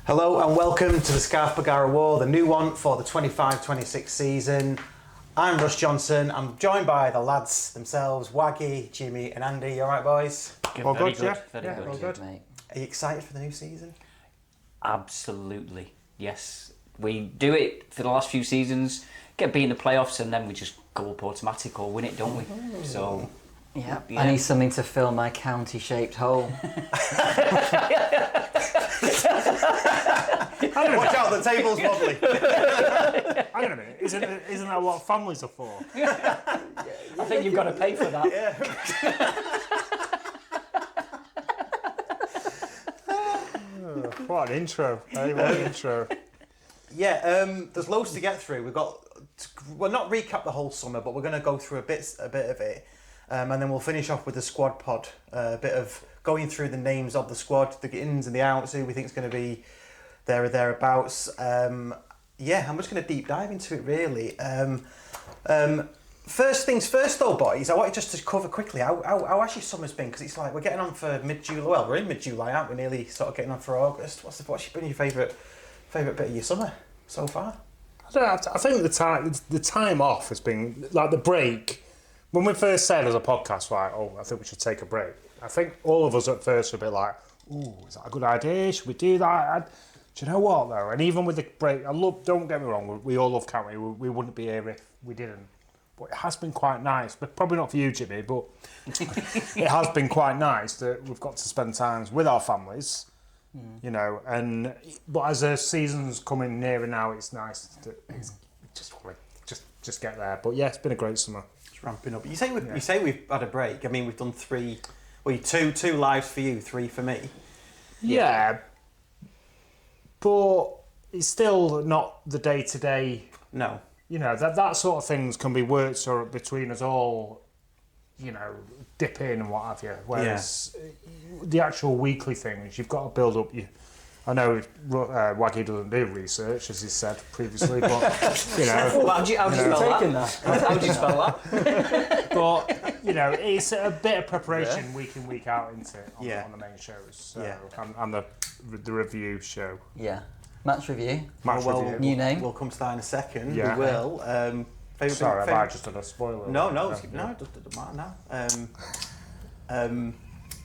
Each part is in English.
Hello and welcome to the Scarf Bagara War, the new one for the 25-26 season. I'm Russ Johnson. I'm joined by the lads themselves, Waggy, Jimmy and Andy. You alright, boys? All good, yeah? Very good, mate. Are you excited for the new season? Absolutely, yes. We do it for the last few seasons, get beat in the playoffs, and then we just go up automatic or win it, don't we? So, yeah. I need something to fill my county-shaped hole. Watch out, the table's wobbly. Hang on a minute, isn't that what families are for? I think you've got to pay for that. What an intro, hey, what an intro. Yeah, there's loads to get through. We'll not recap the whole summer, but we're going to go through a bit of it. And then we'll finish off with the squad pod, a bit of going through the names of the squad, the ins and the outs, who we think is going to be there or thereabouts. I'm just going to deep dive into it, really. First things first, though, boys, I wanted just to cover quickly how actually summer's been, because it's like we're getting on for mid-July. Well, we're in mid-July, aren't we? Nearly sort of getting on for August. What's been your favourite bit of your summer so far? I don't know, I think the time off has been, like the break, when we first said as a podcast, like, I think we should take a break. I think all of us at first were a bit like, is that a good idea? Should we do that? Do you know what, though? And even with the break, don't get me wrong, we all love county. We wouldn't be here if we didn't. But it has been quite nice, but probably not for you, Jimmy, but it has been quite nice that we've got to spend times with our families, you know, but as the season's coming nearer now, it's nice to just get there. But yeah, it's been a great summer. It's ramping up. You say we've had a break. I mean, we've done two lives for you, 3 for me. Yeah, but it's still not the day-to-day. No. You know, that sort of things can be worked sort of between us all, you know, dip in and what have you. Whereas the actual weekly things, you've got to build up I know Waggy doesn't do research, as he said previously, but, you know... Well, how do you spell that? How do you spell that? But, you know, it's a bit of preparation week in, week out, isn't it, on the main shows, and the review show. Yeah. Match review. Review. New name. We'll come to that in a second. Yeah. We will. Sorry, have I just done a spoiler? No, it doesn't matter now.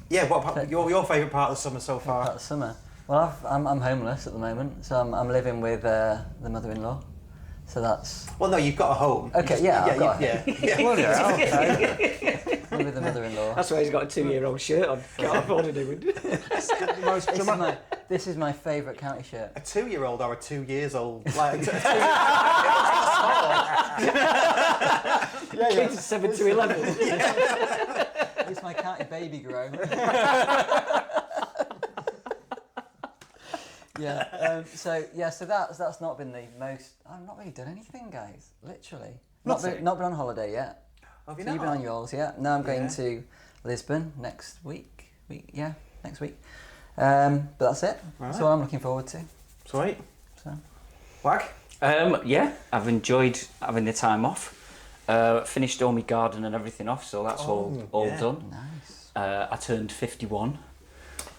What your favourite part of the summer so far? Part of the summer. Well, I'm homeless at the moment, so I'm living with the mother-in-law. So that's... Well, no, you've got a home. Okay, I've got a home. Well, yeah, okay. I'm with the mother-in-law. That's why he's got a 2-year-old shirt on. Can't afford to do it. This is my favourite county shirt. A 2-year-old or a 2 years old? Like, Kids 7 to 11. It's my county baby grow. So that's not been the most. I've not really done anything, guys. Literally, not been on holiday yet. Have you So you've been on yours, yeah? No, I'm going to Lisbon next week. Next week. But that's it. Right. That's what I'm looking forward to. Sweet. So, Wag? I've enjoyed having the time off. Finished all my garden and everything off, so that's all done. Nice. I turned 51.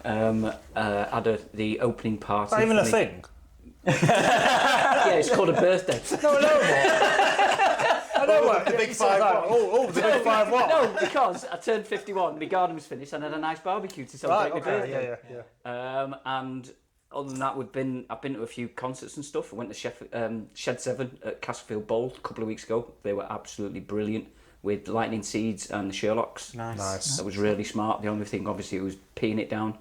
Had the opening party. Is that even a thing? Yeah, it's called a birthday. I know what. The big 5-1. The big 5-1. No, because I turned 51, my garden was finished, and I had a nice barbecue to celebrate my birthday. Yeah. And other than that, I've been to a few concerts and stuff. I went to Shed 7 at Castlefield Bowl a couple of weeks ago. They were absolutely brilliant with Lightning Seeds and the Sherlocks. Nice. That was really smart. The only thing, obviously, was peeing it down.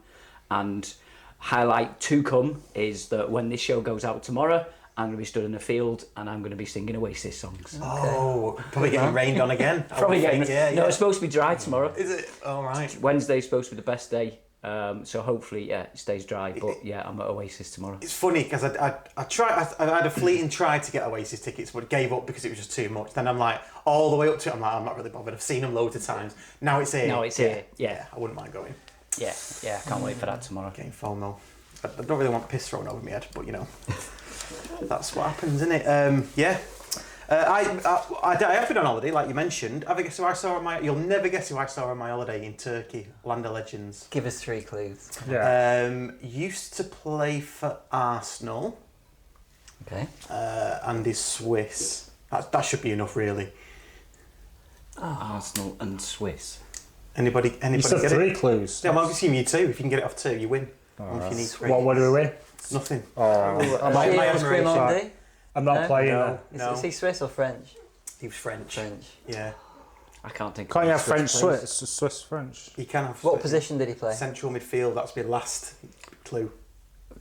And highlight to come is that when this show goes out tomorrow, I'm going to be stood in a field and I'm going to be singing Oasis songs. Oh, probably getting rained on again. Probably getting. No, it's supposed to be dry tomorrow. Is it? All right. Wednesday's supposed to be the best day. So hopefully, it stays dry. But I'm at Oasis tomorrow. It's funny because I had a fleeting try to get Oasis tickets, but gave up because it was just too much. Then I'm like, all the way up to it, I'm like, I'm not really bothered. I've seen them loads of times. Now it's here. Yeah. I wouldn't mind going. Yeah, I can't wait for that tomorrow. Getting FOMO. I don't really want piss thrown over my head, but you know, that's what happens, isn't it? I have been on holiday, like you mentioned. Have a guess who I saw on my... You'll never guess who I saw on my holiday in Turkey, Land of Legends. Give us 3 clues. Yeah. Used to play for Arsenal. Okay. And is Swiss. That should be enough, really. Arsenal and Swiss. Anybody You said get 3 it? clues. Yeah, I'm assuming you 2. If you can get it off 2, you win. If you need 3. What do we win? Nothing. I'm not playing No. then. Is he Swiss or French? He was French. French. Yeah. I can't think. Can't you have Swiss French players. Swiss? Swiss French. He can have... What position did he play? Central midfield. That's my last clue.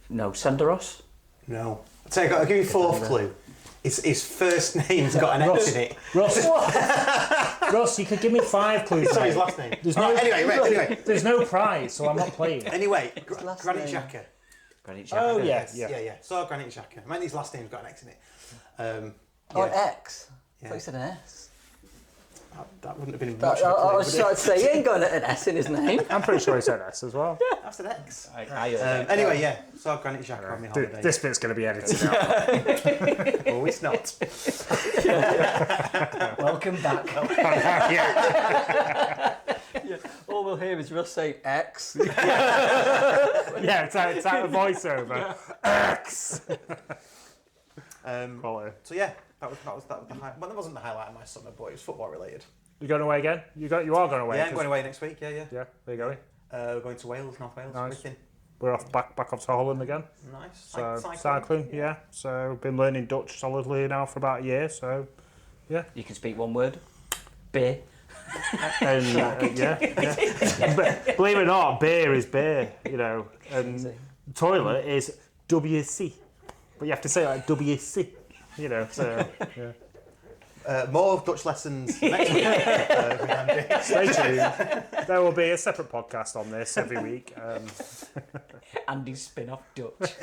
No, Senderos. No. I'll give you 4th clue. His first name's got an X in it. Ross, you could give me 5 clues. Sorry, his last name. There's no, Anyway. There's no prize, so I'm not playing. Anyway, last Granit name? Xhaka. Granit Xhaka. Oh, yeah. Yeah. So Granit Xhaka. I mean, his last name's got an X in it. An Yeah. X? I Yeah. thought you said an S. That wouldn't have been I much of a clue, was would trying it? to say, he ain't got an S in his name. I'm pretty sure he said S as well. I said X. I heard it. Anyway, yeah. So Granit Xhaka on my holiday. This bit's going to be edited out. Oh, it's not. Welcome back. All we'll hear is Russ say X. Yeah, it's out of voiceover. X. Quality. So yeah, that was the highlight. Well, that wasn't the highlight of my summer, but it was football related. You going away again? You are going away. Yeah, I'm going away next week. Yeah. Yeah, where you going? We're going to Wales, North Wales. Nice. Wicked. We're back off to Holland again. Nice. So cycling, yeah. So been learning Dutch solidly now for about a year. So You can speak one word. Beer. and yeah. But believe it or not, beer is beer, you know, and toilet is WC, but you have to say it like WC, you know. So yeah. More Dutch lessons next week. Stay tuned. There will be a separate podcast on this every week. Andy's spin-off Dutch.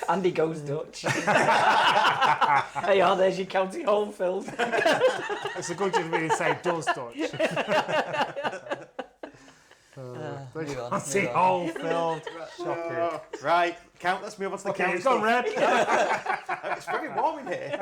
Andy goes Dutch. Hey, there's your County home filled. It's a good thing for me to say does Dutch. County hole filled. Shocking. Right, let's move on to the county. It's gone red. It's very warm in here.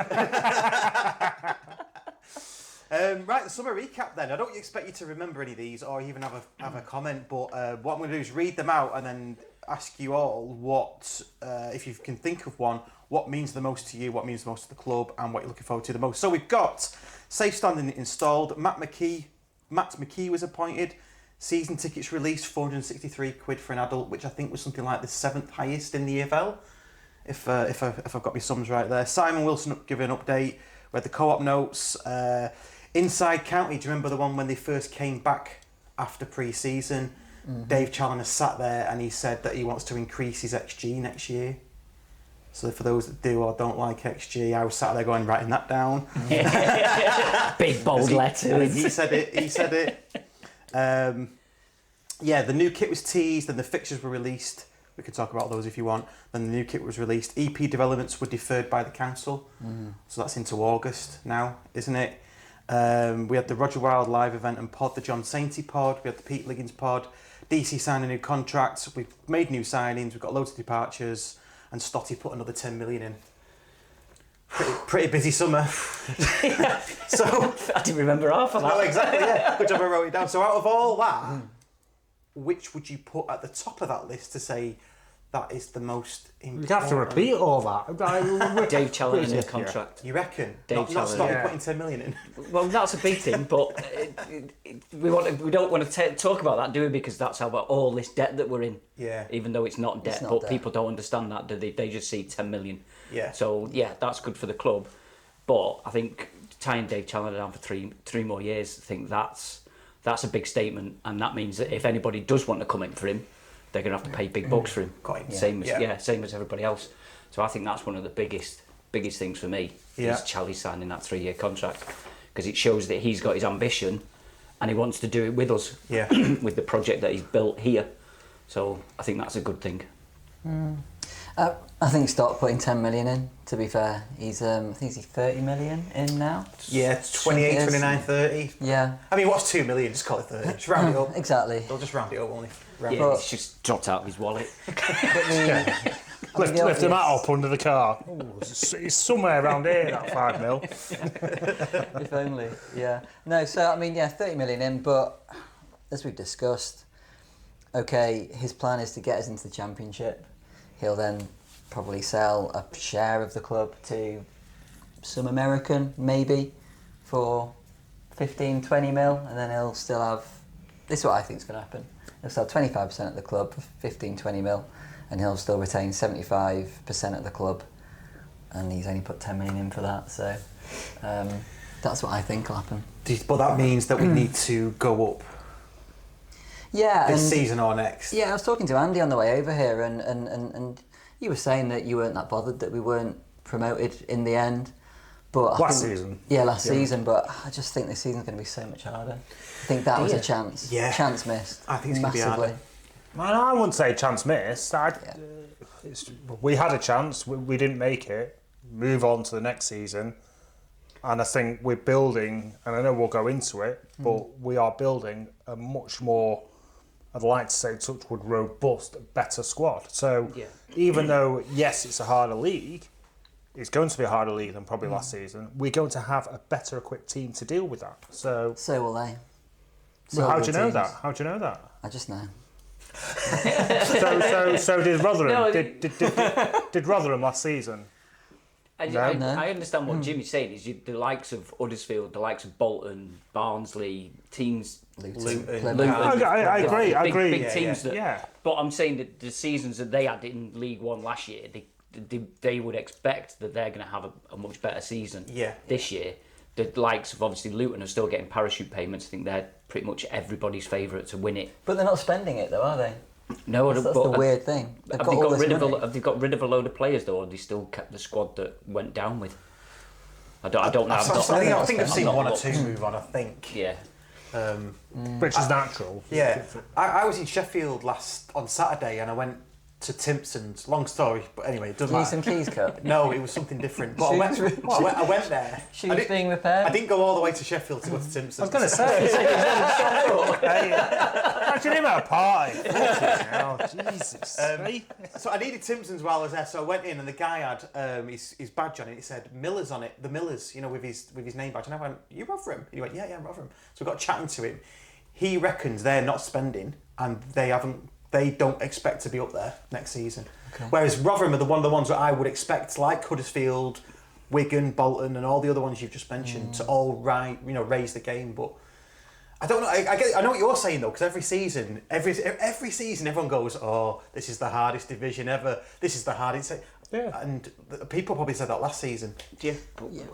Right, the summer recap then. I don't expect you to remember any of these or even have a comment, but what I'm going to do is read them out and then ask you all what, if you can think of one, what means the most to you, what means the most to the club, and what you're looking forward to the most. So we've got safe standing installed. Matt McKee was appointed. Season tickets released, £463 for an adult, which I think was something like the 7th highest in the EFL, if I've got my sums right there. Simon Wilson giving an update. We had the co-op notes. Inside County, do you remember the one when they first came back after pre-season? Mm-hmm. Dave Challoner sat there and he said that he wants to increase his XG next year. So for those that do or don't like XG, I was sat there going, writing that down. Big bold letters. He said it. Yeah, the new kit was teased and the fixtures were released. We could talk about those if you want. Then the new kit was released. EP developments were deferred by the council. So that's into August now, isn't it? We had the Roger Wilde live event and pod, the John Sainty pod. We had the Pete Liggins pod. DC signed a new contract. We've made new signings. We've got loads of departures. And Stotty put another 10 million in. Pretty busy summer. So I didn't remember half of that. no, exactly, yeah. Good job I wrote it down. So out of all that, which would you put at the top of that list to say that is the most important? You have to repeat all that. Dave Challoner new contract. You reckon? Dave Not Challoner. stop Yeah. putting 10 million in. Well, that's a big thing, but we don't want to talk about that, do we? Because that's how about all this debt that we're in. Yeah. Even though it's not debt, not but debt. people don't understand that, do they? They just see 10 million. Yeah. So yeah, that's good for the club, but I think tying Dave Challoner down for three more years, I think that's a big statement, and that means that if anybody does want to come in for him, they're going to have to pay big bucks for him. Same as everybody else. So I think that's one of the biggest things for me is Charlie signing that 3-year contract, because it shows that he's got his ambition and he wants to do it with us. Yeah. With the project that he's built here. So I think that's a good thing. I think stop putting 10 million in, to be fair. He's I think he's 30 million in now. Yeah, it's 28, Yes. 29, 30. Yeah. I mean, what's 2 million? Just call it 30. Just round it up. Exactly. They'll just round it up, won't they? Yeah, it's just dropped out of his wallet. But Lift the mat up under the car. Ooh, it's somewhere around here, that 5 mil. If only, yeah. No, so I mean, yeah, 30 million in, but as we've discussed, okay, his plan is to get us into the Championship. He'll then probably sell a share of the club to some American, maybe, for 15, 20 mil, and then he'll still have... This is what I think is going to happen. He'll sell 25% of the club for 15, 20 mil, and he'll still retain 75% of the club, and he's only put 10 million in for that, so that's what I think will happen. But that means that we need to go up Yeah, this season or next. Yeah, I was talking to Andy on the way over here, and you were saying that you weren't that bothered that we weren't promoted in the end. But Last season. Yeah, last season, but I just think this season's going to be so much harder. I think that was a chance. Yeah. Chance missed. I think it's going to be harder. Man, I wouldn't say chance missed. We had a chance, we didn't make it. Move on to the next season. And I think we're building, and I know we'll go into it, but we are building a much more, I'd like to say, touchwood, robust, better squad. So even though, yes, it's a harder league, it's going to be a harder league than probably last season, we're going to have a better equipped team to deal with that. So will they. Well, how do you know teams. that? How do you know that? I just know. So did Rotherham? No, Did Rotherham last season? I understand what Jimmy's saying. Is the likes of Huddersfield, the likes of Bolton, Barnsley, teams. Luton. I agree. Big teams. But I'm saying that the seasons that they had in League One last year, they would expect that they're going to have a much better season this year. The likes of obviously Luton are still getting parachute payments. I think they're pretty much everybody's favourite to win it. But they're not spending it though, are they? No, that's the weird thing. Have they got rid of a load of players though, or have they still kept the squad that went down with? I don't know. I think I've seen one or two move on. I think. Yeah. Which is natural. Yeah. I was in Sheffield on Saturday, and I went to Timpson's. Long story, but anyway, it doesn't Did you matter. need some keys cut? No, it was something different. But I went there. Shoes being repaired? I didn't go all the way to Sheffield to go to Timpson's. I was going to say. Imagine him at a party. Hell, Jesus. So I needed Timpson's while I was there, so I went in and the guy had his badge on it. It said Millers on it, the Millers, with his name badge. And I went, "You Rotherham?" And he went, "Yeah, I'm Rotherham." So we got chatting to him. He reckons they're not spending, and they don't expect to be up there next season. Okay. Whereas Rotherham are one of the ones that I would expect, like Huddersfield, Wigan, Bolton, and all the other ones you've just mentioned, to all raise the game. But I don't know. I know what you're saying though, because every season, everyone goes, "Oh, this is the hardest division ever. This is the hardest." Yeah. And people probably said that last season. Yeah.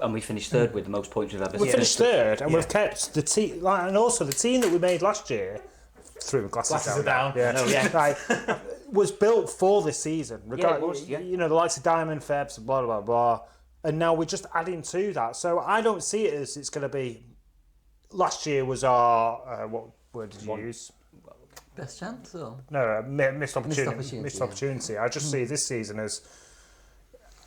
And we finished third with the most points we've ever seen. We finished third, and we've kept the team, and also the team that we made last year. Threw glasses down. Yeah. Was built for this season. The likes of Diamond, Febs, blah blah blah, and now we're just adding to that. So I don't see it as it's going to be. Last year was our what word did you use? Best chance or no missed opportunity. I just see this season as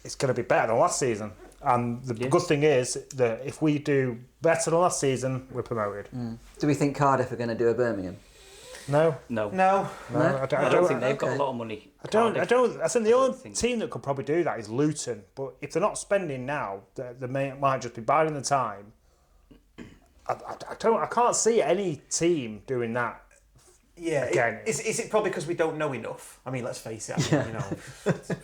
it's going to be better than last season. And the good thing is that if we do better than last season, we're promoted. Do we think Cardiff are going to do a Birmingham? No. I don't think they've got a lot of money. I think the only team that could probably do that is Luton. But if they're not spending now, they might just be biding the time. I can't see any team doing that. Yeah, again. Is it probably because we don't know enough? I mean, let's face it.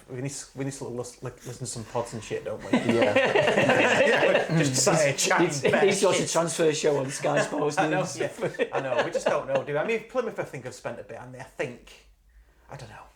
We need to listen to some pods and shit, don't we? Yeah. Just sat here chatting. He's got a transfer show on Sky Sports News. I know. We just don't know, do we? I mean, Plymouth, I think, have spent a bit, and I don't know.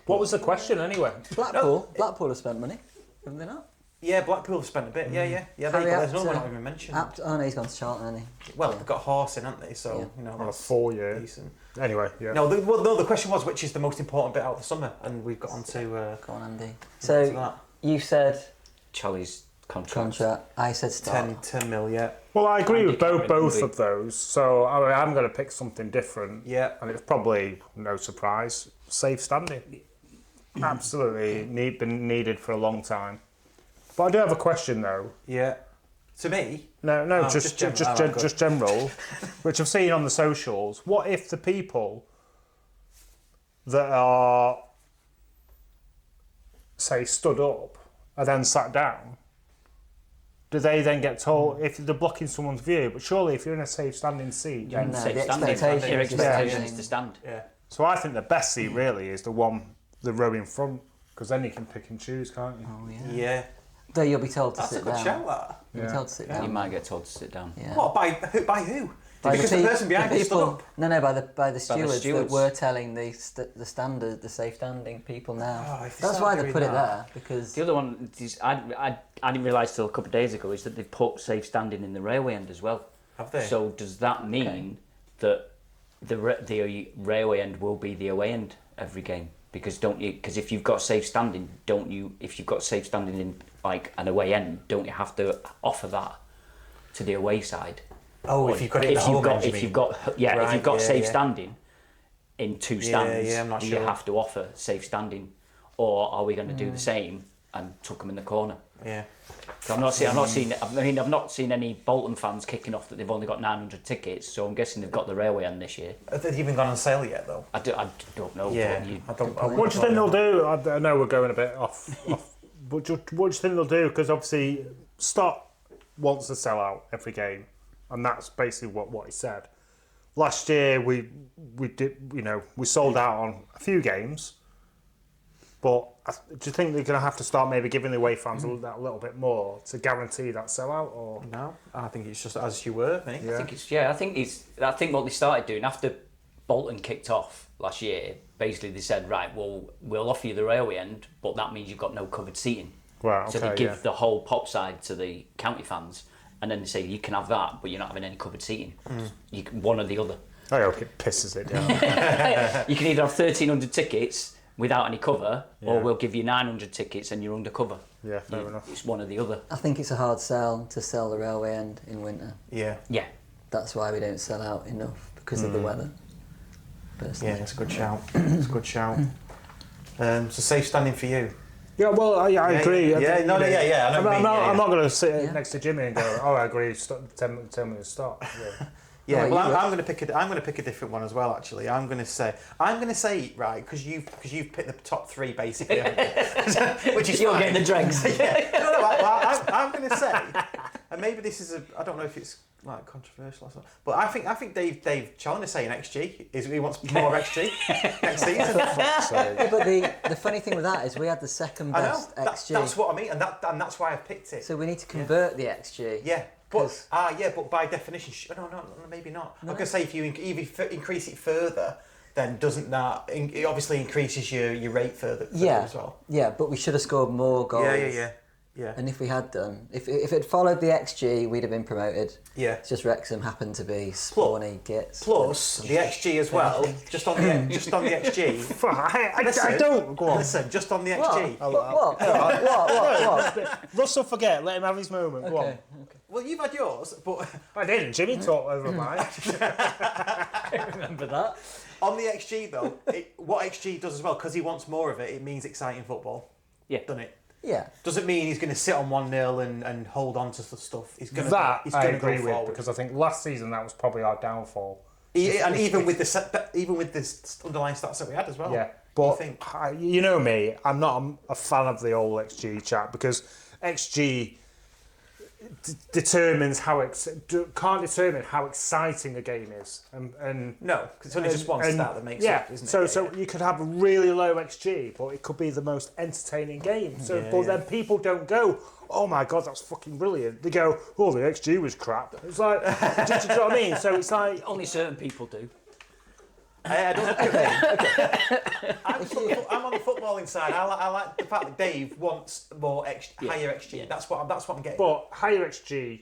What was the question anyway? Blackpool have spent money, haven't they not? Yeah, Blackpool have spent a bit. Yeah. There's no one not even mentioned. Oh no, he's gone to Charlton, hasn't he? Well, they've got Horse in, haven't they? So on a 4 year. Decent. Anyway, yeah. No, the question was which is the most important bit out of the summer, and we've got on to. Go on, Andy. So you said Charlie's contract. I said start. 10 mil, yeah. Well, I agree with both of those. So I'm going to pick something different. Yeah. And it's probably no surprise. Safe standing. Absolutely been needed for a long time. But I do have a question though. Yeah. To me? No, just general, which I've seen on the socials. What if the people that are say, stood up and then sat down, do they then get told if they're blocking someone's view? But surely, if you're in a safe standing seat, You're in No, safe the standing. expectation Your is just expectation standing. is to stand. Yeah. so I think the best seat really is the row in front, because then you can pick and choose, can't you? Oh yeah. Yeah. Though you'll be told to That's a sit good down. shout, that. You'll be told to sit down. You might get told to sit down. Yeah. What, by who? By who? By Because the pe- person behind the it stood up. No, by the stewards that stewards. were telling the standard, the safe standing people now. Oh, if they That's start why they doing put it that. there, because The other one, is, I didn't realise till a couple of days ago, is that they've put safe standing in the railway end as well. Have they? So does that mean that the railway end will be the away end every game? Because because if you've got safe standing, if you've got safe standing in like an away end, don't you have to offer that to the away side? Oh, if you've got it in the home end, you if mean? you've got Right, if you've got yeah, safe yeah. standing in two stands, yeah, I'm not do sure. you have to offer safe standing, or are we going to do the same and tuck them in the corner? Yeah. 'Cause I've not seen any Bolton fans kicking off that they've only got 900 tickets, so I'm guessing they've got the railway end this year. Have they even gone on sale yet, though? I don't know. Yeah. but I don't. What do you think they'll do? I know we're going a bit off but what do you think they'll do? Because obviously Stott wants to sell out every game, and that's basically what he said. Last year we did, we sold out on a few games, but do you think they're going to have to start maybe giving the away fans that little bit more to guarantee that sellout? Or No, I think it's just as you were, mate. Yeah. I think what they started doing after Bolton kicked off last year, basically they said, right, well, we'll offer you the railway end, but that means you've got no covered seating. Right, So okay, they give yeah. the whole pop side to the county fans, and then they say you can have that, but you're not having any covered seating. You can, one or the other. I hope it pisses it down. You can either have 1,300 tickets without any cover, or Yeah. we'll give you 900 tickets and you're under cover. Yeah, fair enough. It's one or the other. I think it's a hard sell to sell the railway end in winter. Yeah. Yeah. That's why we don't sell out enough, because of the weather. Yeah, Personally. it's a good shout. It's a good shout. So safe standing for you. Yeah, well, I agree. Yeah, I think, no, you know, yeah. I know what you mean, yeah, I'm yeah. not going to sit Yeah. next to Jimmy and go, "Oh, I agree. Tell me to stop." Yeah. Yeah, Oh, well, you I'm going to pick a different one as well. Actually, I'm going to say right because you've picked the top three basically, which is You're fine. getting the dregs. Yeah, no, I'm going to say, and maybe this is I don't know if it's like controversial or something, but I think Dave Challoner saying XG is he wants more XG next season. Yeah, but the funny thing with that is we had the second I know best XG. that's what I mean, and that's why I've picked it. So we need to convert the XG. Yeah, but 'Cause- but by definition, no, maybe not. I'm gonna say if you increase it further, then doesn't that it obviously increases your rate further Yeah, as well? yeah, but we should have scored more goals. Yeah. And if we had done, if it had followed the XG, we'd have been promoted. Yeah. It's just Wrexham happened to be spawny gits. Plus the XG as well. Just on the XG. I don't. Go on. Listen, just on the XG. What? Russell, forget. Let him have his moment. Go on. Okay. Well, you've had yours, but I didn't. Jimmy talked over mine. Remember that? on the XG though, what XG does as well, because he wants more of it. It means exciting football. Yeah. Doesn't it? Yeah. Doesn't mean he's going to sit on 1-0 and hold on to stuff. He's going That he's I going to agree go with forward. because I think last season that was probably our downfall. And even with the underlying stats that we had as well. Yeah, but I think. you know me, I'm not a fan of the old XG chat because XG determines can't determine how exciting a game is, and No, because it's only just one stat that makes yeah, it, isn't it? so you could have a really low XG, but it could be the most entertaining game. So, then people don't go, "Oh my god, that's fucking brilliant." They go, "Oh, the XG was crap." It's like, do you know what I mean? So it's like, Only certain people do. I don't look at me. I'm on the footballing side. I like the fact that Dave wants more higher XG. Yeah. That's what I'm getting. but higher XG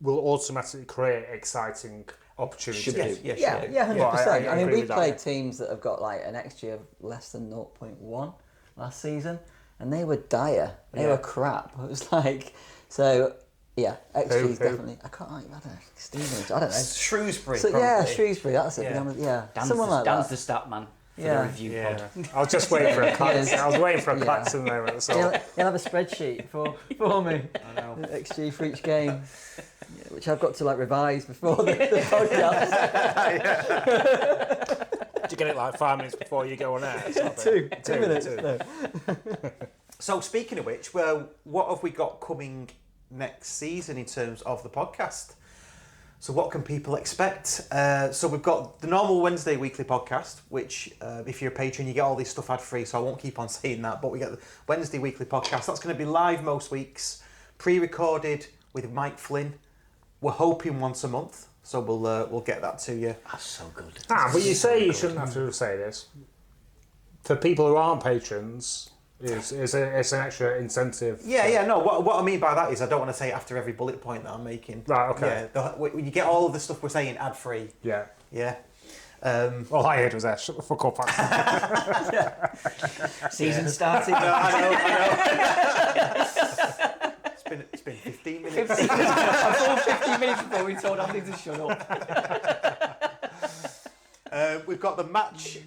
will automatically create exciting opportunities. Should do. Yeah, Yeah, sure. yeah, 100%. I I mean, agree we with that, played yeah. teams that have got like an XG of less than 0.1 last season, and they were dire. They Yeah. were crap. It was like, so yeah, XG is Who? definitely. I don't know, Stevenage. I don't know. Shrewsbury. So, probably. yeah, Shrewsbury. That's it. Yeah. Yeah, Dan's someone like Dan's that. the stat man for Yeah. the review Yeah. pod. I was just waiting for a Claxon. I was waiting for a Yeah. Claxon moment. So. He'll have a spreadsheet for me. I know. The XG for each game, which I've got to like revise before the podcast. Do you get it like 5 minutes before you go on air? It's not Two bad. minutes. Two. No. So speaking of which, well, what have we got coming next season in terms of the podcast? So what can people expect? So we've got the normal Wednesday weekly podcast, which if you're a patron, you get all this stuff ad free. So I won't keep on saying that, but we get the Wednesday weekly podcast. That's going to be live most weeks, pre-recorded with Mike Flynn. We're hoping once a month, so we'll get that to you. That's so good. But you say you shouldn't have to say this. For people who aren't patrons, it's an extra incentive. Yeah. No, what I mean by that is I don't want to say it after every bullet point that I'm making. Right. Okay. Yeah, you get all of the stuff we're saying ad free. Yeah. Yeah. All I heard was that. Shut the fuck up. Season started. No, I know. It's been 15 minutes. 15 minutes before we told Andy to shut up. We've got the match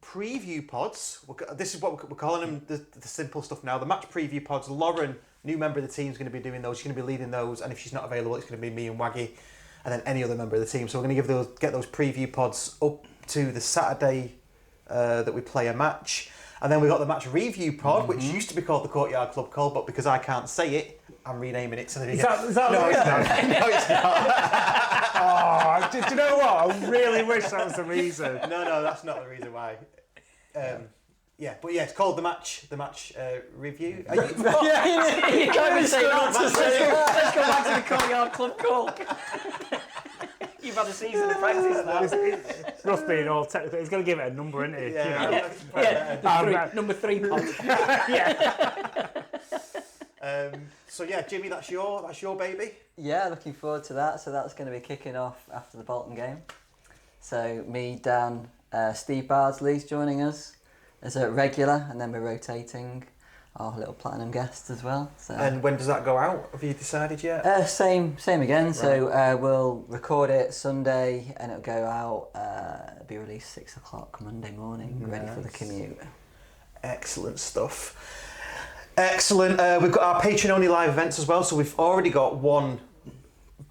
preview pods. This is what we're calling them, the simple stuff now. The match preview pods. Lauren, new member of the team, is going to be doing those. She's going to be leading those, and if she's not available, it's going to be me and Waggy, and then any other member of the team. So we're going to get those preview pods up to the Saturday that we play a match. And then we've got the match review pod, which used to be called the Courtyard Club Call, but because I can't say it, I'm renaming it. So Is that no, it's not. No, it's not. Do you know what? I really wish that was the reason. No, that's not the reason why. It's called the match review. You can't even say that. Let's go back to the Courtyard Club Call. You've had a season of practice now. It's rough being all technical. He's going to give it a number, isn't he? Number 3 pod. So yeah, Jimmy, that's your baby. Yeah, looking forward to that. So that's going to be kicking off after the Bolton game. So me, Dan, Steve Bardsley's joining us as a regular, and then we're rotating our little platinum guest as well. So. And when does that go out? Have you decided yet? Same again. Right. So we'll record it Sunday, and it'll go out. It'll be released 6 o'clock Monday morning, ready for the commute. Excellent stuff. Excellent. We've got our Patreon-only live events as well. So we've already got one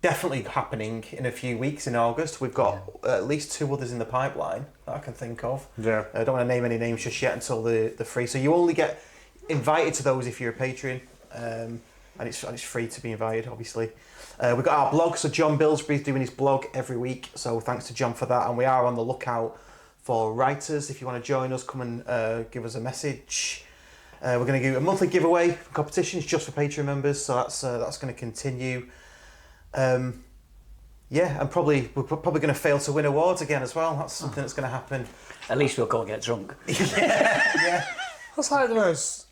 definitely happening in a few weeks in August. We've got at least 2 others in the pipeline that I can think of. Yeah. I don't want to name any names just yet until they're free. So you only get invited to those if you're a patron, and it's free to be invited, obviously. We've got our blog. So John Billsbury's doing his blog every week. So thanks to John for that. And we are on the lookout for writers. If you want to join us, come and give us a message. We're going to do a monthly giveaway competitions just for Patreon members, so that's going to continue. And we're probably going to fail to win awards again as well. That's something that's going to happen. At least we'll go and get drunk. Yeah. That's like the most.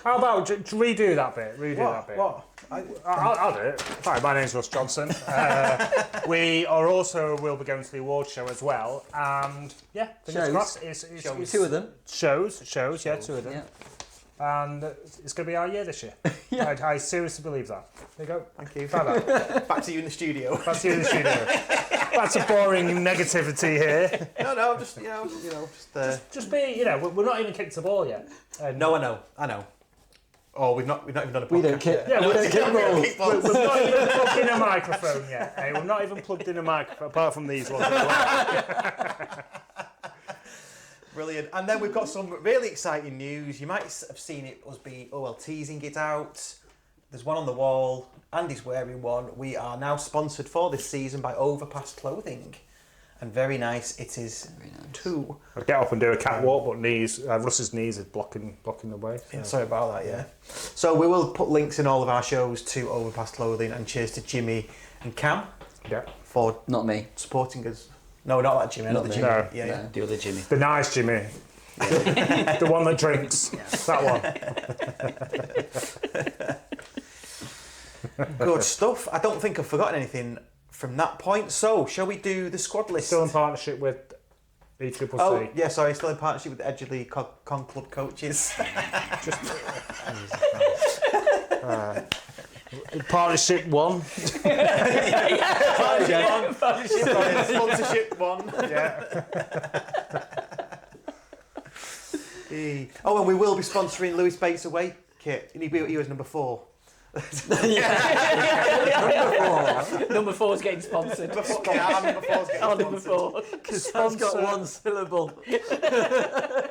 How about redo that bit? That bit. What? I'll do it. Hi, my name's Russ Johnson. We will be going to the awards show as well, and fingers crossed. It's 2 of them. Shows, 2 of them. Yeah. And it's going to be our year this year. Yeah. I seriously believe that. There you go. Thank you. Try that. Back to you in the studio. Back to you in the studio. That's a boring negativity here. No, just Just be, we're not even kicked the ball yet. No, I know. Oh, we've not even done a podcast. We don't kick. Yet. Yeah, we don't kick balls. We've not even plugged in a microphone yet. Hey, we've not even plugged in a microphone, apart from these ones. Brilliant. And then we've got some really exciting news. You might have seen it us teasing it out. There's one on the wall. Andy's wearing one. We are now sponsored for this season by Overpass Clothing. And very nice it is too. I'd get up and do a catwalk, but Russ's knees is blocking the way. So. Yeah, sorry about that, yeah. So we will put links in all of our shows to Overpass Clothing, and cheers to Jimmy and Cam for Not me. supporting us. No, not that Jimmy, another Jimmy. No. Yeah. The other Jimmy. The nice Jimmy. The one that drinks. That one. Good stuff. I don't think I've forgotten anything from that point. So, shall we do the squad list? Still in partnership with ECCC. Oh, yeah, sorry, still in partnership with the Edgerley Con Club coaches. Partnership 1. Sponsorship 1. Yeah. Oh, and we will be sponsoring Lewis Bates away kit. He was number 4. Number 4's getting sponsored. Number 4's getting Number sponsored. 4. It's got one syllable.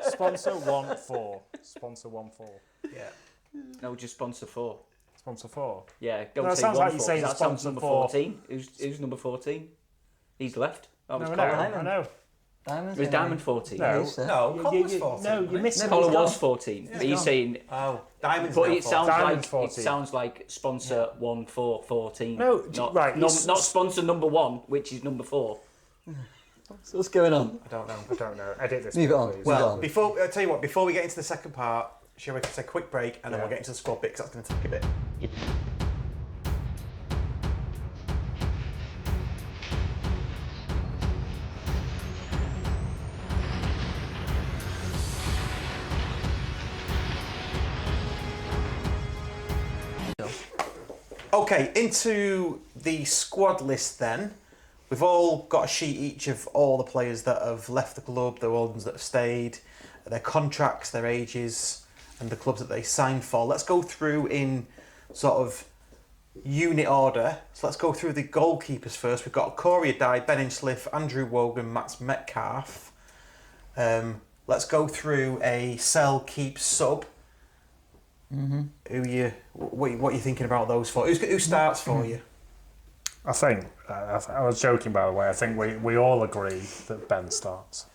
Sponsor 1-4. Sponsor 1-4. Yeah. No, just sponsor 4. Sponsor 4. Yeah, don't That say sounds 1 like you're 4, saying that sounds sponsor number 4. 14. Who's number 14? He's left. That was No, Colin. Diamond. I know. Diamond's Was gonna Diamond be- 14? No. No, Colin was 14. No, you're missing. Colin he's was gone. 14. But he's saying... Oh, Diamond's But now it sounds 14. Diamond's like 14. it sounds like sponsor 1-4-14. No, not, right, Not it's- sponsor number 1, which is number 4. So what's going on? I don't know. I don't know. Edit this. Move bit, it on. please. Well, on. before I tell you what, before we get into the second part, shall we take a quick break and then Yeah. we'll get into the squad bit because that's going to take a bit. Okay, into the squad list then. We've all got a sheet each of all the players that have left the club, the ones that have stayed, their contracts, their ages, and the clubs that they signed for. Let's go through in sort of unit order. So let's go through the goalkeepers first. We've got Corey Adai, Ben Hinchliffe, Andrew Wogan, Max Metcalf. Let's go through a sell, keep, sub. Mm-hmm. What are you thinking about those for? Who starts for you? I think, I was joking by the way, I think we all agree that Ben starts.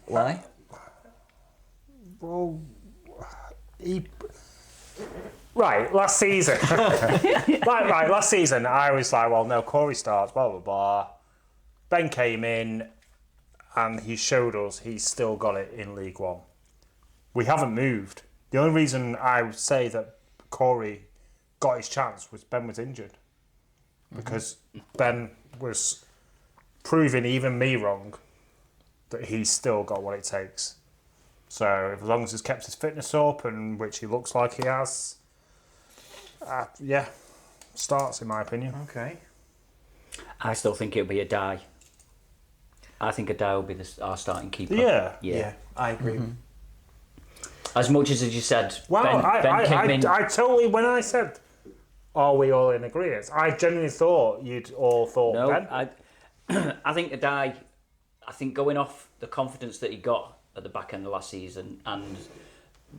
Why? Well, last season. Last season I was like, well, no, Corey starts, blah, blah, blah. Ben came in and he showed us he's still got it in League One. We haven't moved. The only reason I would say that Corey got his chance was Ben was injured. Because Ben was proving even me wrong that he's still got what it takes. So as long as he's kept his fitness up, and which he looks like he has, starts in my opinion. Okay. I still think it'll be a die. I think a die will be our starting keeper. Yeah. I agree. As much as you said, Well, Ben came in. I totally, when I said, are we all in agreement? I genuinely thought you'd all thought No, Ben. I think a die. I think going off the confidence that he got at the back end of last season and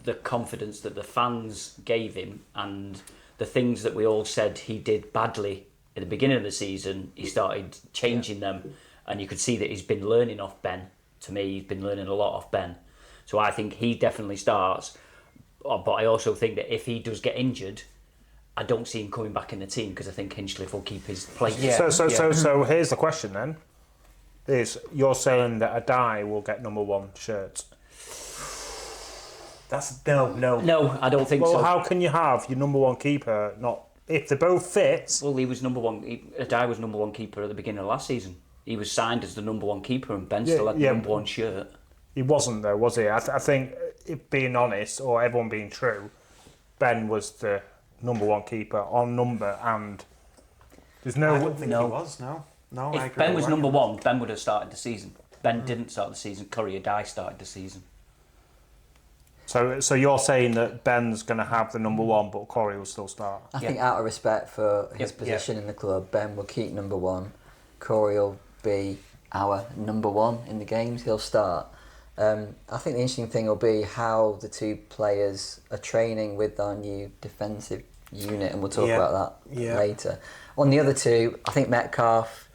the confidence that the fans gave him and the things that we all said he did badly at the beginning of the season, he started changing them, and you could see that he's been learning off Ben. To me, he's been learning a lot off Ben. So I think he definitely starts, but I also think that if he does get injured, I don't see him coming back in the team because I think Hinchliffe will keep his place. Yeah. So here's the question then. Is you're saying that a die will get number 1 shirts? That's no. No, I don't think Well, so. how can you have your number 1 keeper not... If they're both fit... Well, he was number 1. Adai was number 1 keeper at the beginning of last season. He was signed as the number 1 keeper, and Ben still had the number 1 shirt. He wasn't though, was he? I think, if being honest, or everyone being true, Ben was the number 1 keeper on number, and there's no... I don't think he was, no. No, I If agree. Ben was number 1, Ben would have started the season. Ben didn't start the season. Corey Adai started the season. So you're saying that Ben's going to have the number 1, but Corey will still start? I think out of respect for his position in the club, Ben will keep number 1. Corey will be our number 1 in the games. He'll start. I think the interesting thing will be how the two players are training with our new defensive unit, and we'll talk about that later. On the other two, I think Metcalf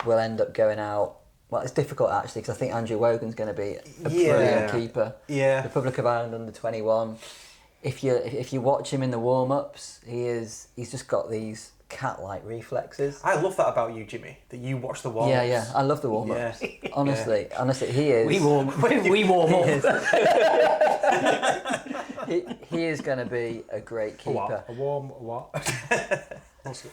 will end up going out. Well, it's difficult actually because I think Andrew Wogan's going to be a brilliant keeper. Yeah. Republic of Ireland under 21. If you watch him in the warm-ups, he's just got these cat-like reflexes. I love that about you, Jimmy, that you watch the warm-ups. Yeah, I love the warm-ups. Yeah. Honestly, he is. We warm up. He is going to be a great keeper. A warm what?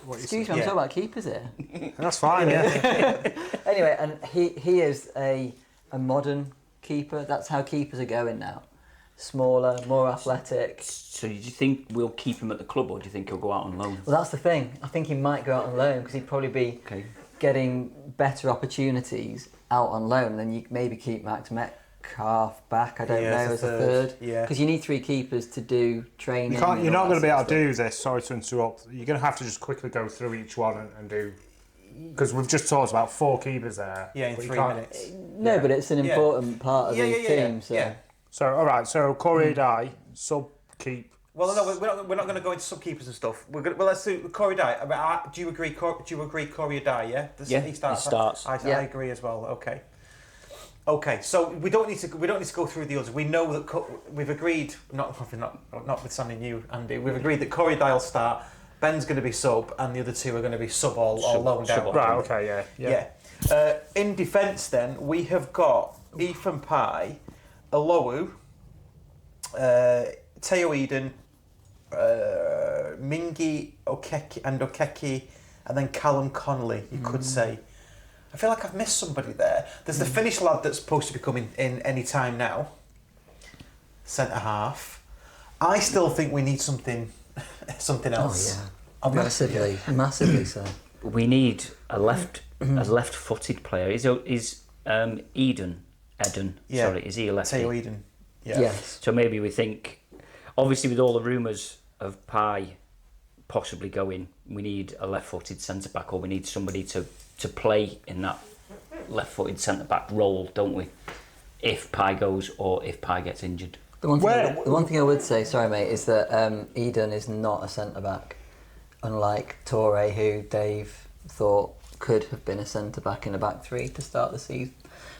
What Excuse me, I'm talking about keepers here. That's fine, yeah. Anyway, and he is a modern keeper. That's how keepers are going now. Smaller, more athletic. So do you think we'll keep him at the club, or do you think he'll go out on loan? Well, that's the thing. I think he might go out on loan because he'd probably be getting better opportunities out on loan. And then you maybe keep Max Metcalf half back. I don't know as a third. Yeah. Because you need 3 keepers to do training. You're not going to be able to do this. Sorry to interrupt. You're going to have to just quickly go through each one and do. Because we've just talked about 4 keepers there. Yeah, in but 3 minutes. No, but it's an important part of the team. So. Yeah. So all right. So Corey Dye, sub keep. Well, no, we're not going to go into subkeepers and stuff. Let's do Corey Dye. Do you agree? Do you agree, Corey Dye? Yeah. He starts. I agree as well. Okay. Okay. So we don't need to go through the others. We know that we've agreed. Notwithstanding you, Andy. We've agreed that Corey Dye will start. Ben's going to be sub, and the other 2 are going to be sub or loaned out. Right. Okay. Yeah. In defence, then we have got Ethan Pye, Alowu, Teo Eden, Mingy Okeke, and then Callum Connolly, you could say. I feel like I've missed somebody there. There's the Finnish lad that's supposed to be coming in any time now. Centre half. I still think we need something else. Oh yeah, massively so. We need a left-footed player. Is Eden? Yeah. Sorry, is he a lefty? Teo Eden. Yeah. Yes. So maybe we think, obviously with all the rumours of Pye possibly going, we need a left-footed centre-back, or we need somebody to play in that left-footed centre-back role, don't we? If Pye goes or if Pye gets injured. The one thing I would say, sorry mate, is that Eden is not a centre-back, unlike Torre, who Dave thought could have been a centre-back in a back 3 to start the season.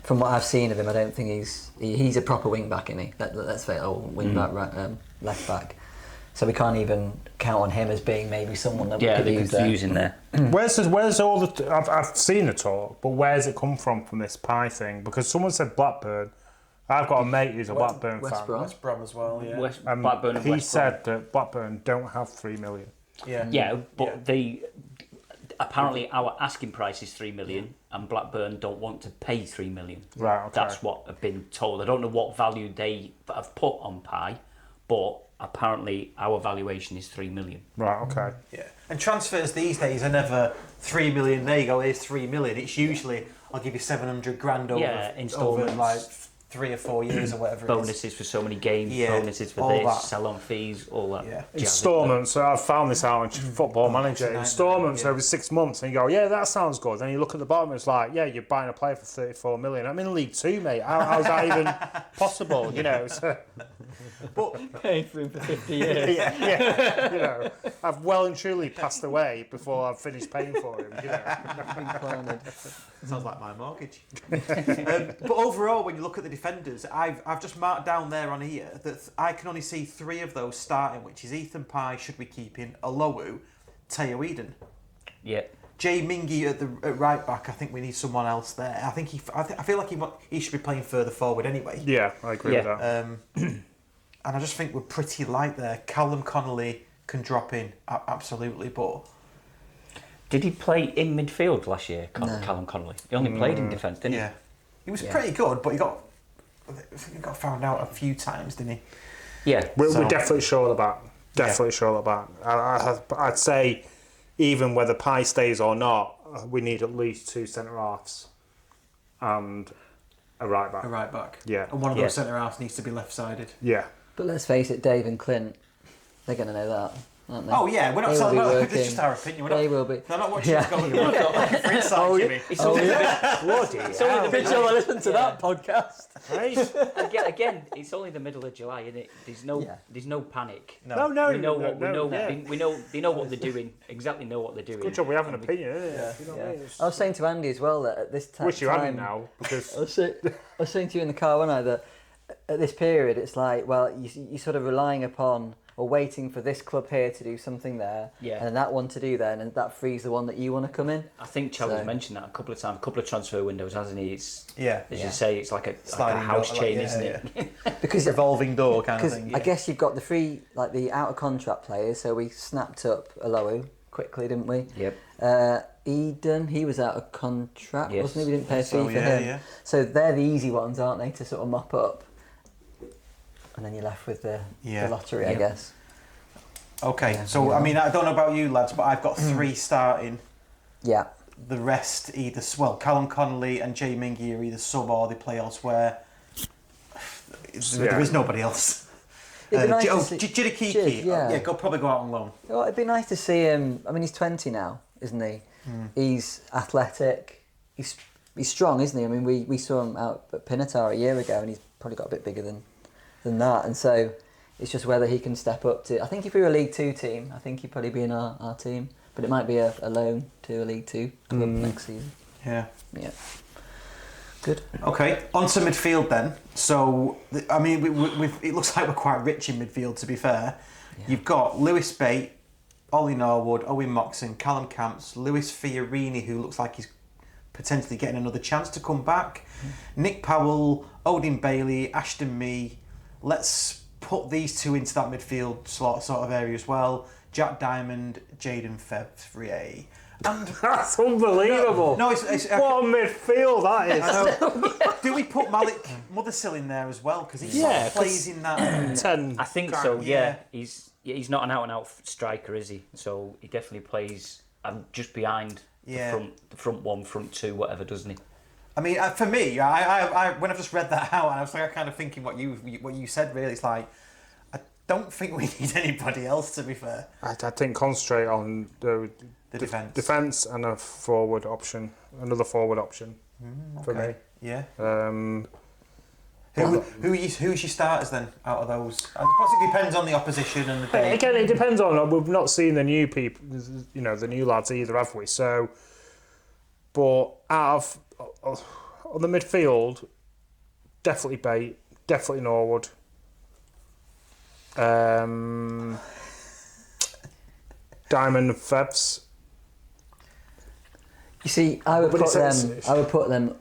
From what I've seen of him, I don't think he's a proper wing-back, isn't he? Let's say, wing-back, left-back. So we can't even count on him as being maybe someone that we could use in there. Where's all the? I've seen the talk, but where's it come from this Pye thing? Because someone said Blackburn. I've got a mate who's a Blackburn fan. West Brom as well. Yeah. Blackburn and he West said that Blackburn don't have 3 million. Yeah. Yeah, but apparently our asking price is 3 million, and Blackburn don't want to pay 3 million. Right. Okay. That's what I've been told. I don't know what value they have put on Pye, but apparently our valuation is 3 million. Right. Okay. Yeah. And transfers these days are never 3 million. There you go. Here's 3 million. It's usually I'll give you 700 grand over installments. over like 3 or 4 years or whatever. Bonuses for so many games. Bonuses for this. Sell-on fees. All that. Yeah. Installments. So I've found this out on Football Manager. Installments over 6 months, and you go, yeah, that sounds good. Then you look at the bottom, it's like, yeah, you're buying a player for 34 million. I'm in League 2, mate. How's that even possible? You know. So, but paying for him for 50 years. yeah. You know, I've well and truly passed away before I've finished paying for him. You know. Sounds like my mortgage. But overall, when you look at the defenders, I've just marked down there on here that I can only see 3 of those starting, which is Ethan Pye, should we keep in, Alowu, Teo Eden. Yeah. Jay Mingy at right back. I think we need someone else there. I think I feel like he should be playing further forward anyway. Yeah, I agree with that. And I just think we're pretty light there. Callum Connolly can drop in, absolutely, but. Did he play in midfield last year, Callum Connolly? He only played in defence, didn't he? Yeah. He was pretty good, but he got found out a few times, didn't he? Yeah. We're definitely sure about. Sure about. I'd say, even whether Pye stays or not, we need at least 2 centre halves and a right back. A right back. Yeah. And one of those centre halves needs to be left sided. Yeah. But let's face it, Dave and Clint, they're going to know that, aren't they? Oh yeah, we're not telling them. It's just our opinion. They will be. They're not watching us going. We're not looking for insight, Jimmy. It's only listen to that podcast. Right. Again, it's only the middle of July, isn't it? There's no panic. No. We know they know what they're doing. Exactly know what they're doing. Good job we have an opinion, isn't it? Yeah. You know what I mean? I was saying to Andy as well that at this time. Wish you hadn't now, because I was saying to you in the car, wasn't I, that at this period it's like, well, you're sort of relying upon or waiting for this club here to do something there, and that one to do there, and that frees the one that you want to come in. I think Chelsea's mentioned that a couple of times, a couple of transfer windows, hasn't he? It's, as you say, it's like a house chain, isn't it? Because revolving door kind of thing. I guess you've got the free, like the out of contract players. So we snapped up Alowu quickly, didn't we? Yep. Eden, he was out of contract, wasn't he? We didn't pay a fee for him. Yeah. So they're the easy ones, aren't they, to sort of mop up? And then you're left with the lottery, I guess. Okay, so I mean, I don't know about you lads, but I've got 3 starting. Yeah. The rest either, Callum Connolly and Jay Mingy are either sub or they play elsewhere. there is nobody else. It'd be nice to see- Jidakiki. Jid, yeah. Probably go out on loan. Well, it'd be nice to see him. I mean, he's 20 now, isn't he? He's athletic. He's strong, isn't he? I mean, we saw him out at Pinatar a year ago, and he's probably got a bit bigger than that. And so it's just whether he can step up to. I think if we were a League Two team, I think he'd probably be in our team. But it might be a loan to a League Two club next season. Yeah. Yeah. Good. Okay, on to midfield then. So, I mean, it looks like we're quite rich in midfield, to be fair. Yeah. You've got Lewis Bate, Ollie Norwood, Owen Moxon, Callum Camps, Lewis Fiorini, who looks like he's potentially getting another chance to come back, Nick Powell, Odin Bailey, Ashton Mee. Let's put these two into that midfield sort of area as well. Jack Diamond, Jaden Fevrier. And that's unbelievable. No, it's what a midfield that is. Do we put Malik Mothersill in there as well? Because he plays in that 10. I think so. Yeah, he's not an out-and-out striker, is he? So he definitely plays just behind the front one, front two, whatever, doesn't he? I mean, for me, I when I've just read that out, and I was like, kind of thinking what you said. Really, it's like I don't think we need anybody else. To be fair, I think concentrate on the defence and a forward option, another forward option for me. Yeah. Who's your starters then out of those? I suppose it depends on the opposition and the day. Again, it depends on. We've not seen the new people, the new lads either, have we? So, but out of on the midfield, definitely Bate, definitely Norwood. Diamond Febs. You see, I would put them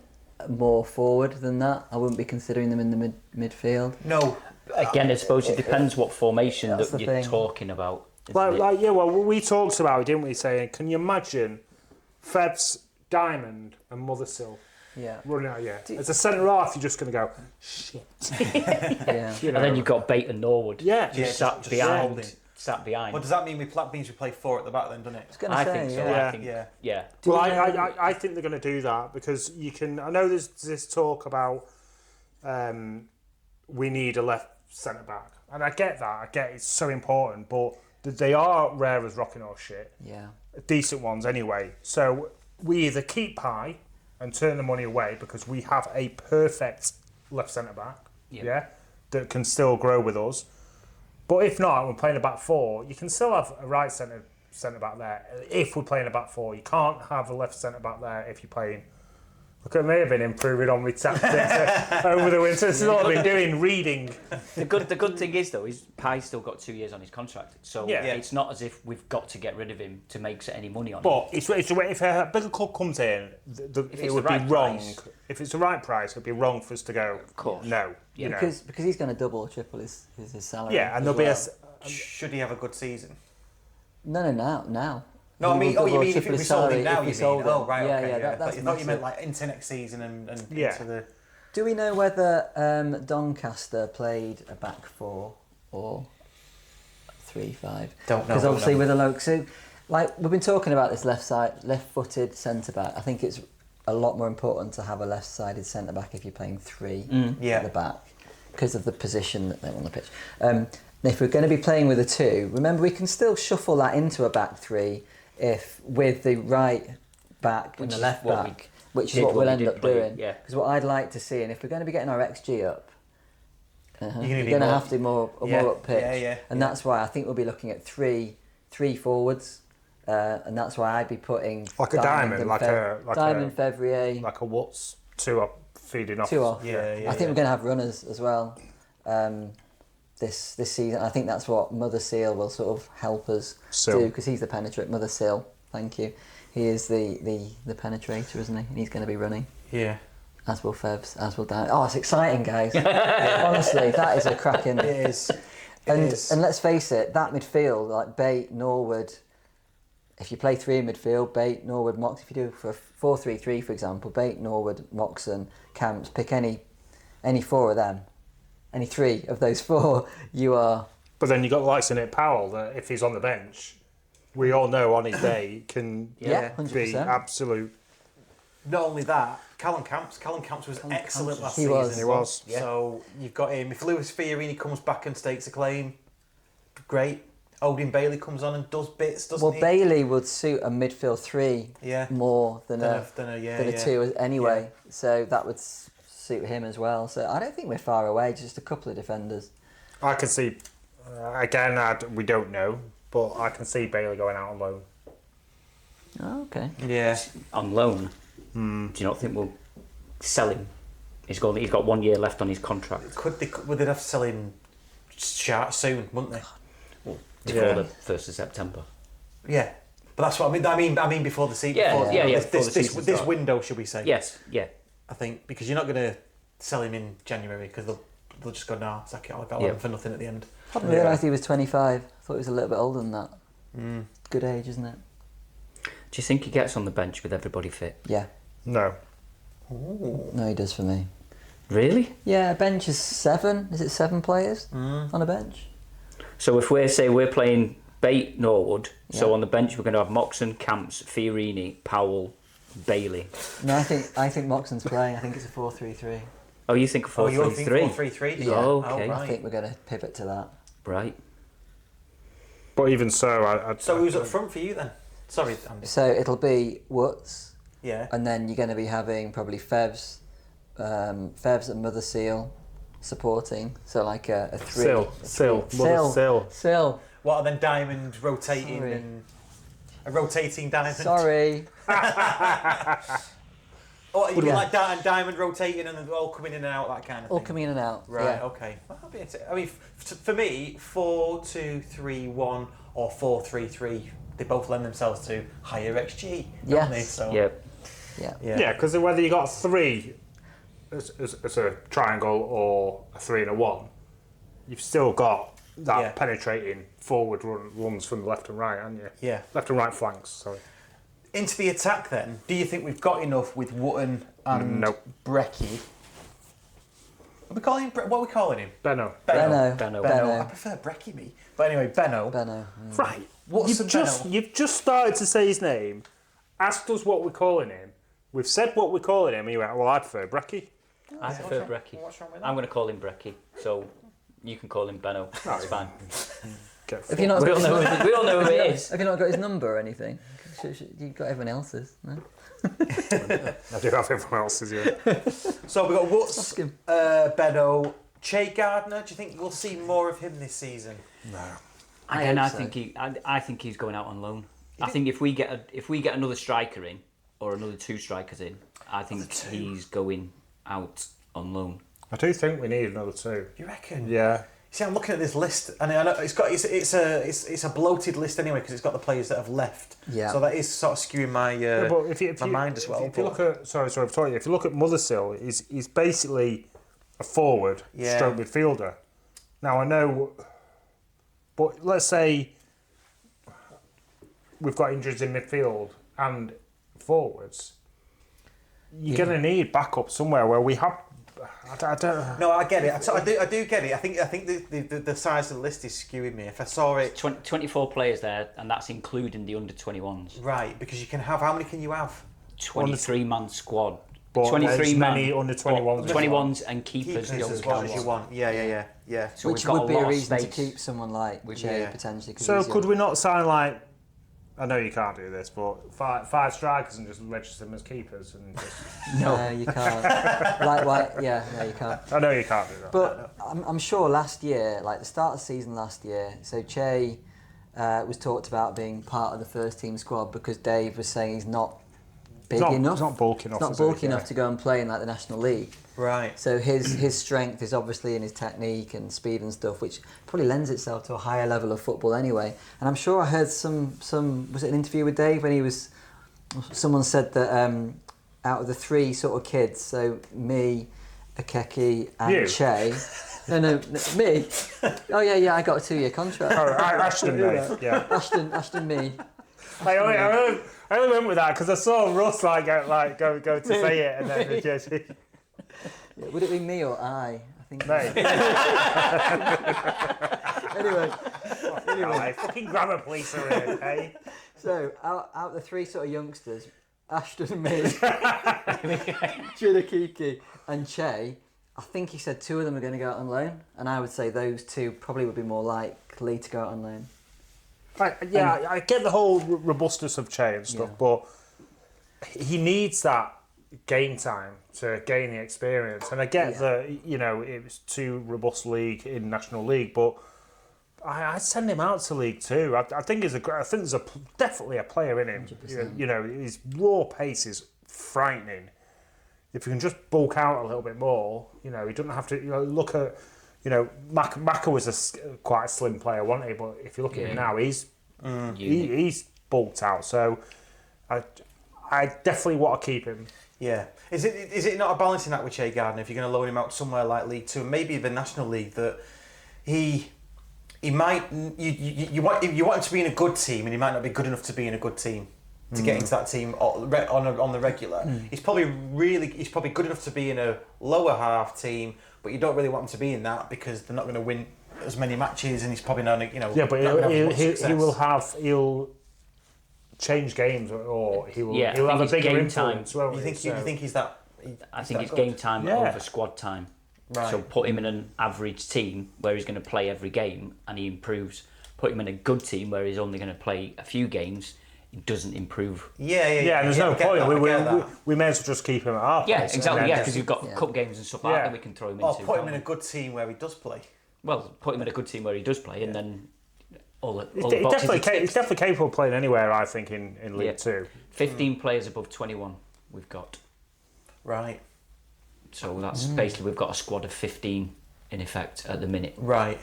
more forward than that. I wouldn't be considering them in the midfield. No. Again, I suppose it depends what formation That's that the you're thing. talking about. Well, we talked about it, didn't we? Saying, can you imagine Febs, Diamond, and Mothersill running out? Yeah, as a centre half, you're just going to go shit. Yeah. And then you've got Bate and Norwood. Yeah, just sat behind. Well, does that mean means we play 4 at the back then, doesn't it? I think so. Yeah. Well, I think they're going to do that because you can. I know there's this talk about we need a left centre back, and I get that. I get it's so important, but they are rare as rocking horse shit. Yeah. Decent ones anyway. So we either keep high and turn the money away because we have a perfect left centre back. Yeah. That can still grow with us. But if not, we're playing a back 4. You can still have a right centre back there. If we're playing a back 4, you can't have a left centre back there if you're playing. Look, I may have been improving on my tactics over the winter. This is what I've been doing, reading. The good thing is though, is Pye's still got 2 years on his contract, so it's not as if we've got to get rid of him to make any money on him. But if a bigger club comes in, it would be wrong. If it's the right price, it'd be wrong for us to go. Of course. No. Because he's going to double or triple his salary. Yeah, and there'll be Should he have a good season? No, now. No, I mean, you mean if we sold him now, you mean? Oh, right, yeah, okay. yeah. I thought you meant like into next season and into the... Do we know whether Doncaster played a back 4 or 3-5? Don't know. Because obviously with the Lokes, like we've been talking about this left-footed centre back. I think it's a lot more important to have a left-sided centre back if you're playing 3 at the back because of the position that they're on the pitch. If we're going to be playing with a 2, remember we can still shuffle that into a back 3 if with the right back and the left back, which is what we'll end up doing. Because what I'd like to see, and if we're going to be getting our XG up, you're going to have to more up pitch, and that's why I think we'll be looking at three forwards. And that's why I'd be putting like a Diamond, like Diamond, Fevrier, like a Watts, 2 up feeding off. 2 off. I think we're going to have runners as well this season. I think that's what Mothersill will sort of help us do because he's the penetrator. Mothersill, thank you. He is the penetrator, isn't he? And he's going to be running. Yeah. As will Febs, as will Diamond. Oh, it's exciting, guys. Honestly, that is a cracking. It is. And let's face it, that midfield like Bate, Norwood. If you play 3 in midfield, Bate, Norwood, Mox. If you do for 4-3-3, for example, Bate, Norwood, Moxon, Camps. Pick any 4 of them, any 3 of those 4. You are. But then you got the likes of Nick Powell that if he's on the bench, we all know on his day can be 100%. absolute. Not only that, Callum Camps. Callum Camps was excellent last He season. was. He was. Yeah. So you've got him. If Lewis Fiorini comes back and stakes a claim, great. Odin Bailey comes on and does bits, doesn't he? Bailey would suit a midfield 3 Yeah. more than a a 2 anyway. So that would suit him as well. So I don't think we're far away. Just a couple of defenders. I can see, we don't know, but I can see Bailey going out on loan. Oh, okay. Yeah. On loan. Do you not think we'll sell him? He's got 1 year left on his contract. Would they have to sell him soon, wouldn't they? Before the 1st of September. Yeah. But that's what I mean before the season. Yeah, before, yeah, This, before the this, season this starts. window, should we say? Yes, yeah. I think because you're not going to sell him in January because they'll just go, nah, sack it. I'll have him for nothing at the end. I didn't realise he was 25. I thought he was a little bit older than that. Good age, isn't it? Do you think he gets on the bench with everybody fit? Yeah. No. No, he does for me. Really? Yeah, a bench is 7. Is it 7 players on a bench? So if we're playing Bate Norwood, so on the bench we're going to have Moxon, Camps, Fiorini, Powell, Bailey. No, I think Moxon's playing. I think it's a 4-3-3. Oh, you think a 4-3-3? You think 4-3-3? Yeah. Oh, okay. I think we're going to pivot to that. Right. But even so, So who's up front for you then? Sorry, Andy. So it'll be Woods, Yeah. and then you're going to be having probably Fevs and Mother Seal supporting. So like a 3. Sill. What, and then Diamond rotating Sorry. and a rotating Diamond? Sorry. Or you like Diamond rotating and all coming in and out, that kind of All thing? coming in and out. Right, Yeah. okay. Well, I mean, for me, 4-2-3-1 or 4-3-3, they both lend themselves to higher XG, don't they? Yes. So, Yeah. Yeah, because whether you got 3 as a triangle or a 3 and a 1, you've still got that penetrating forward runs from the left and right, haven't you? Yeah. Left and right flanks, sorry. Into the attack then, do you think we've got enough with Wootton and Nope. Brecky? What are we calling him? Benno. Benno. I prefer Brecky, me. But anyway, Benno. Right. What's You've just started to say his name, asked us what we're calling him, we've said what we're calling him, and you went, well, I prefer Brecky. I prefer Brecky. What's wrong with that? I'm going to call him Brecky, so you can call him Benno. That's fine. Have you not We got all know who it is. Have you not got his number or anything? You've got everyone else's, no? I do have everyone else's, yeah. So we've got Woods, Ask him. Benno, Che Gardner. Do you think we'll see more of him this season? No. Again, hope so. I think he's going out on loan. I think if we get another striker in or another 2 strikers in, I think he's going out on loan. I do think we need another 2. You reckon? Yeah. See, I'm looking at this list, and I know it's a bloated list anyway because it's got the players that have left. Yeah. So that is sort of skewing my But if my you, mind as well. If you look at if you look at Mothersill, he's basically a forward, stroke midfielder. Now I know, but let's say we've got injuries in midfield and forwards. You're going to need backup somewhere where we have. I don't. No, I get it. I do get it. I think the size of the list is skewing me. If I saw it 24 players there, and that's including the under 21s. right, because you can have how many can you have? 23-man squad. But 23 as man. many under 21s. 21s and keepers. Keepers as well as you want. Yeah. So Which we've got would be lot a of reason to space. keep someone like Jay Yeah. potentially. 'Cause So he's could young. we not sign like? I know you can't do this, but five strikers and just register them as keepers and just. No, you can't. No, you can't. I know you can't do that. But I'm sure last year, like the start of the season last year, so Che was talked about being part of the first team squad because Dave was saying he's not big enough. He's not bulky enough. He's not is he? bulky enough Yeah. to go and play in like the National League. Right. So his strength is obviously in his technique and speed and stuff, which probably lends itself to a higher level of football anyway. And I'm sure I heard some was it an interview with Dave when someone said that out of the 3 sort of kids, so me, Akeki and You? Che. No, me. Oh yeah, I got a 2-year contract. Oh, Ashton, mate. Yeah. Ashton, me. I only went with that because I saw Russ go to say it and then Yeah, would it be me or I think. mate. Anyway, Fucking grammar police are here, eh? so out of the 3 sort of youngsters, Ashton and me, Chidakiki and Che, I think he said 2 of them are going to go out on loan, and I would say those 2 probably would be more likely to go out on loan. I get the whole robustness of Che and stuff, but he needs that game time to gain the experience. And I get that, it was too robust league in National League, but I'd send him out to League Two. I think there's definitely a player in him. 100%. His raw pace is frightening. If you can just bulk out a little bit more, he doesn't have to. Look at, Maka was quite a slim player, wasn't he? But if you look at him now, he's bulked out. So I definitely want to keep him. Yeah. Is it not a balancing act with Che Gardner if you're going to loan him out somewhere like League Two, maybe the National League, that he might you want him to be in a good team and he might not be good enough to be in a good team to get into that team on the regular. He's probably good enough to be in a lower half team, but you don't really want him to be in that because they're not going to win as many matches and he's probably not Yeah, but he'll change games, or he'll have a bigger influence. You think he's that? I think it's game time over squad time. Right. So put him in an average team where he's going to play every game and he improves. Put him in a good team where he's only going to play a few games. He doesn't improve. Yeah. And there's no point. We may as well just keep him at our place. Yeah, exactly. Yeah, because you've got cup games and stuff like that we can throw him into. Or put him in a good team where he does play. Well, put him in a good team where he does play, and then He's definitely capable of playing anywhere, I think, in League Two. 15 players above 21 we've got. Right. So that's basically we've got a squad of 15 in effect at the minute. Right.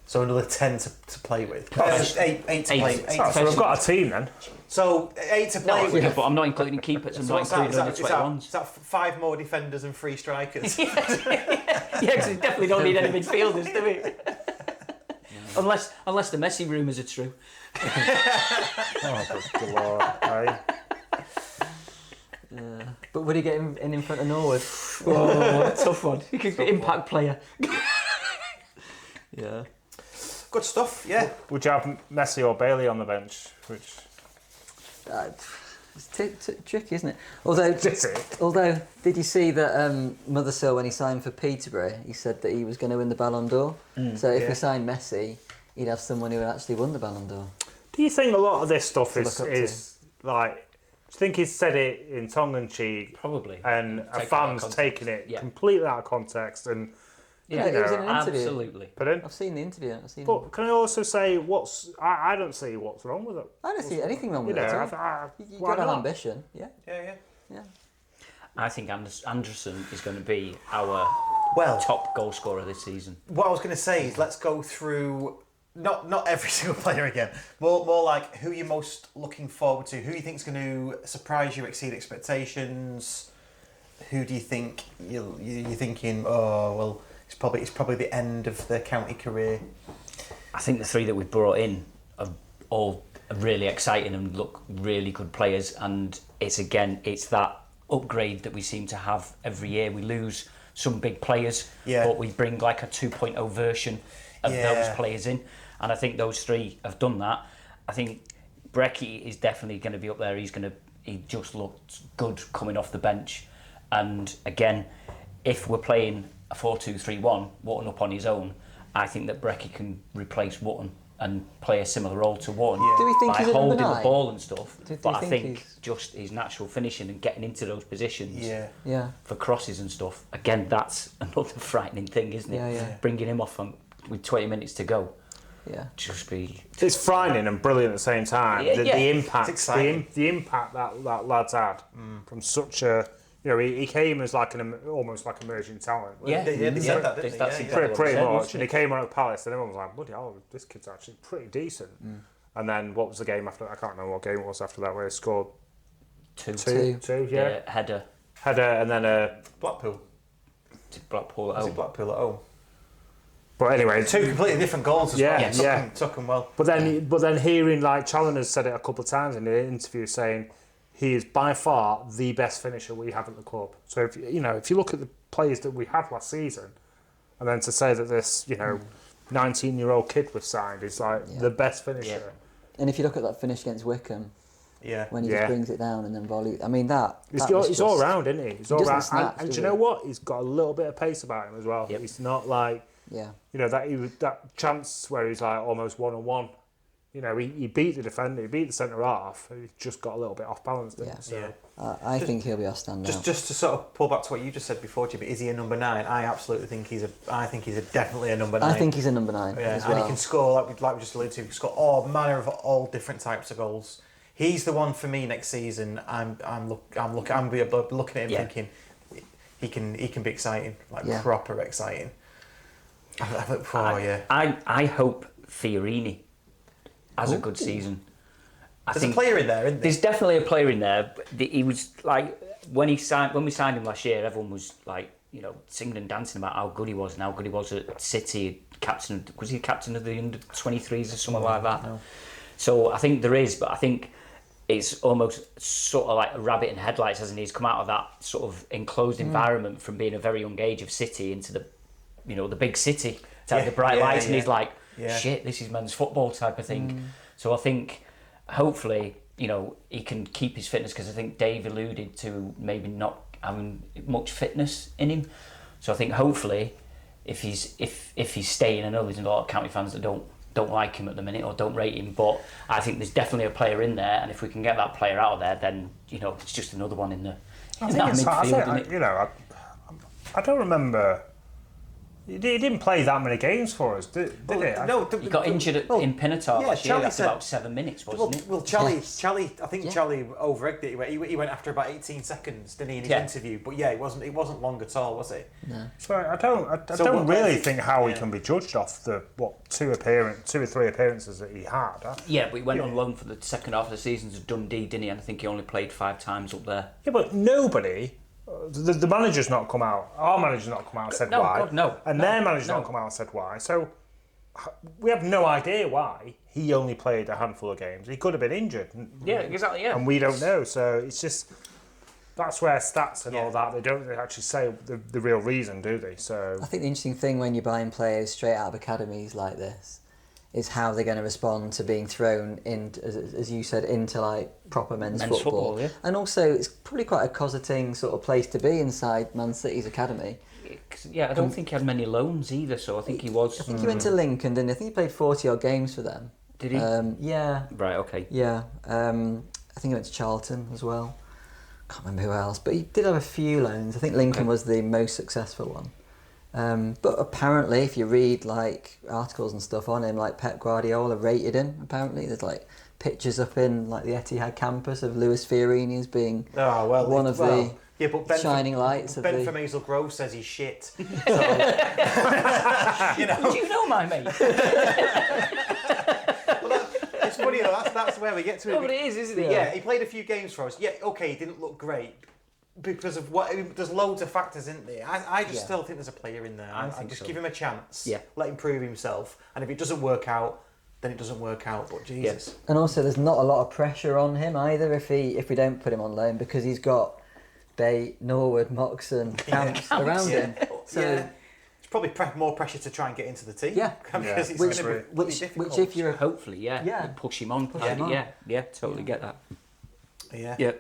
So another 10 to play with. Eight to play. So we've got a team then. So 8 to play with. Yeah, but I'm not including keepers. I'm not including under 21s. Is that 5 more defenders and 3 strikers? Yeah, because we definitely don't need any midfielders, do we? Unless the Messi rumours are true. Oh, good lord. Right. But would he get in front of Norwood? Oh, tough one. He could be impact player. Yeah. Good stuff, yeah. Would you have Messi or Bailey on the bench? Which It's tricky, isn't it? Although, did you see that Mothersill, when he signed for Peterborough, he said that he was going to win the Ballon d'Or? So if we signed Messi, he'd have someone who actually won the Ballon d'Or. Do you think a lot of this stuff is like... Do you think he's said it in tongue-in-cheek? Probably. And a fan's taken it completely out of context and... Yeah, it was in an interview. Absolutely. Pardon? I've seen the interview. But can I also say I don't see what's wrong with it. I don't see anything wrong with it at all. You've got an ambition, yeah. I think Anderson is going to be our top goal scorer this season. What I was going to say is let's go through not every single player again. More like who you're most looking forward to. Who you think is going to surprise you, exceed expectations. Who do you think you're thinking? Oh well. It's probably the end of their county career. I think the 3 that we've brought in are all really exciting and look really good players, and it's that upgrade that we seem to have every year. We lose some big players, but we bring like a 2.0 version of those players in, and I think those 3 have done that. I think Brecky is definitely going to be up there. He just looked good coming off the bench, and again, if we're playing a 4-2-3-1, Wotton up on his own, I think that Brecky can replace Wotton and play a similar role to Wotton Do we think by he's holding the ball and stuff. But I think he's... just his natural finishing and getting into those positions for crosses and stuff, again, that's another frightening thing, isn't it? Yeah. Bringing him off with 20 minutes to go. Yeah. Just be... It's frightening and brilliant at the same time. The impact, the impact that lad's had from such a... he came as like almost like emerging talent. They said that, didn't they? Pretty much. And he came on at Palace and everyone was like, bloody hell, this kid's actually pretty decent. And then what was the game after? I can't remember what game it was after that where he scored two, Header and then Blackpool at home. Blackpool at home. But anyway, 2 completely different goals as well. Took them well. But then hearing like Challoner's said it a couple of times in the interview saying he is by far the best finisher we have at the club. So if you look at the players that we had last season, and then to say that this 19-year-old kid was signed is like the best finisher. And if you look at that finish against Wickham, Yeah. when he just brings it down and then volley. I mean He's all round, isn't he? He's all doesn't round. snap, And does do you know he? what? He's got a little bit of pace about him as well. Yep. He's not like, Yeah. you know, that chance where he's like almost one-on-one. You know, he beat the defender, he beat the centre half. He just got a little bit off balance. Didn't Yeah. he? So, I think he'll be our standout. Just to sort of pull back to what you just said before, Jimmy, is he a number 9? I absolutely think he's definitely a number 9. I think he's a number 9 Yeah, as and well. he can score like we just alluded to. He can score all manner of all different types of goals. He's the one for me next season. I'm looking at him thinking he can be exciting, proper exciting. I hope Fiorini has a good season. There's a player in there, isn't there? There's definitely a player in there. But he was like when we signed him last year, everyone was like, you know, singing and dancing about how good he was and how good he was at City. Was he captain of the under-23s or something like that? No. So I think there is, but I think it's almost sort of like a rabbit in headlights, hasn't he? He's come out of that sort of enclosed environment from being a very young age of City into the, you know, the big city, to have the bright lights, and he's like, shit, this is men's football type of thing. So I think hopefully, you know, he can keep his fitness, because I think Dave alluded to maybe not having much fitness in him. So I think hopefully if he's staying, I know there's a lot of county fans that don't like him at the minute or don't rate him, but I think there's definitely a player in there, and if we can get that player out of there, then, you know, it's just another one in that midfield. You know, I don't remember. He didn't play that many games for us, did he? No, He got injured in Pinatar last year. Charlie That's said- about 7 minutes, wasn't it? Well, Charlie, I think Yeah. Charlie over-egged it. He went after about 18 seconds, didn't he, in his interview? But yeah, it wasn't long at all, was it? No. So I don't really think how he can be judged off the 2 or 3 appearances that he had. Yeah, but he went on loan for the second half of the season to Dundee, didn't he? And I think he only played 5 times up there. Yeah, but nobody. The manager's not come out. Our manager's not come out and said No, why. God, no. And their manager's not come out and said why. So we have no idea why he only played a handful of games. He could have been injured. Yeah, exactly. Yeah, And we don't know. So it's just, that's where stats and all that, they don't actually say the real reason, do they? So I think the interesting thing when you're buying players straight out of academies like this is how they're going to respond to being thrown in, as you said, into like proper men's football. yeah. And also, it's probably quite a cosseting sort of place to be inside Man City's academy. Yeah, I don't think he had many loans either, so I think he was. I think he went to Lincoln, didn't he? I think he played 40 odd games for them. Did he? Yeah. Right. Okay. Yeah. I think he went to Charlton as well. Can't remember who else, but he did have a few loans. I think Lincoln was the most successful one. But apparently, if you read like articles and stuff on him, like Pep Guardiola rated him. Apparently, there's like pictures up in like the Etihad campus of Luis Fiorini as being one of the shining lights of Ben the. from Hazel Grove says he's shit. So, Do you know my mate? It's funny though. That's where we get to it. No, but it is, isn't it? Yeah, he played a few games for us. Yeah, okay, he didn't look great because of what. There's loads of factors, isn't there? I just still think there's a player in there. I just give him a chance. Yeah. Let him prove himself, and if it doesn't work out, then it doesn't work out. But Jesus. Yes. And also, there's not a lot of pressure on him either if we don't put him on loan, because he's got Bate, Norwood, Moxon, Camps around him. So. Yeah. It's probably more pressure to try and get into the team. Yeah. Because it's Which, going to be really difficult. which if you're Hopefully, yeah. Push him on. him on. Yeah. Totally get that. Yeah. Yeah.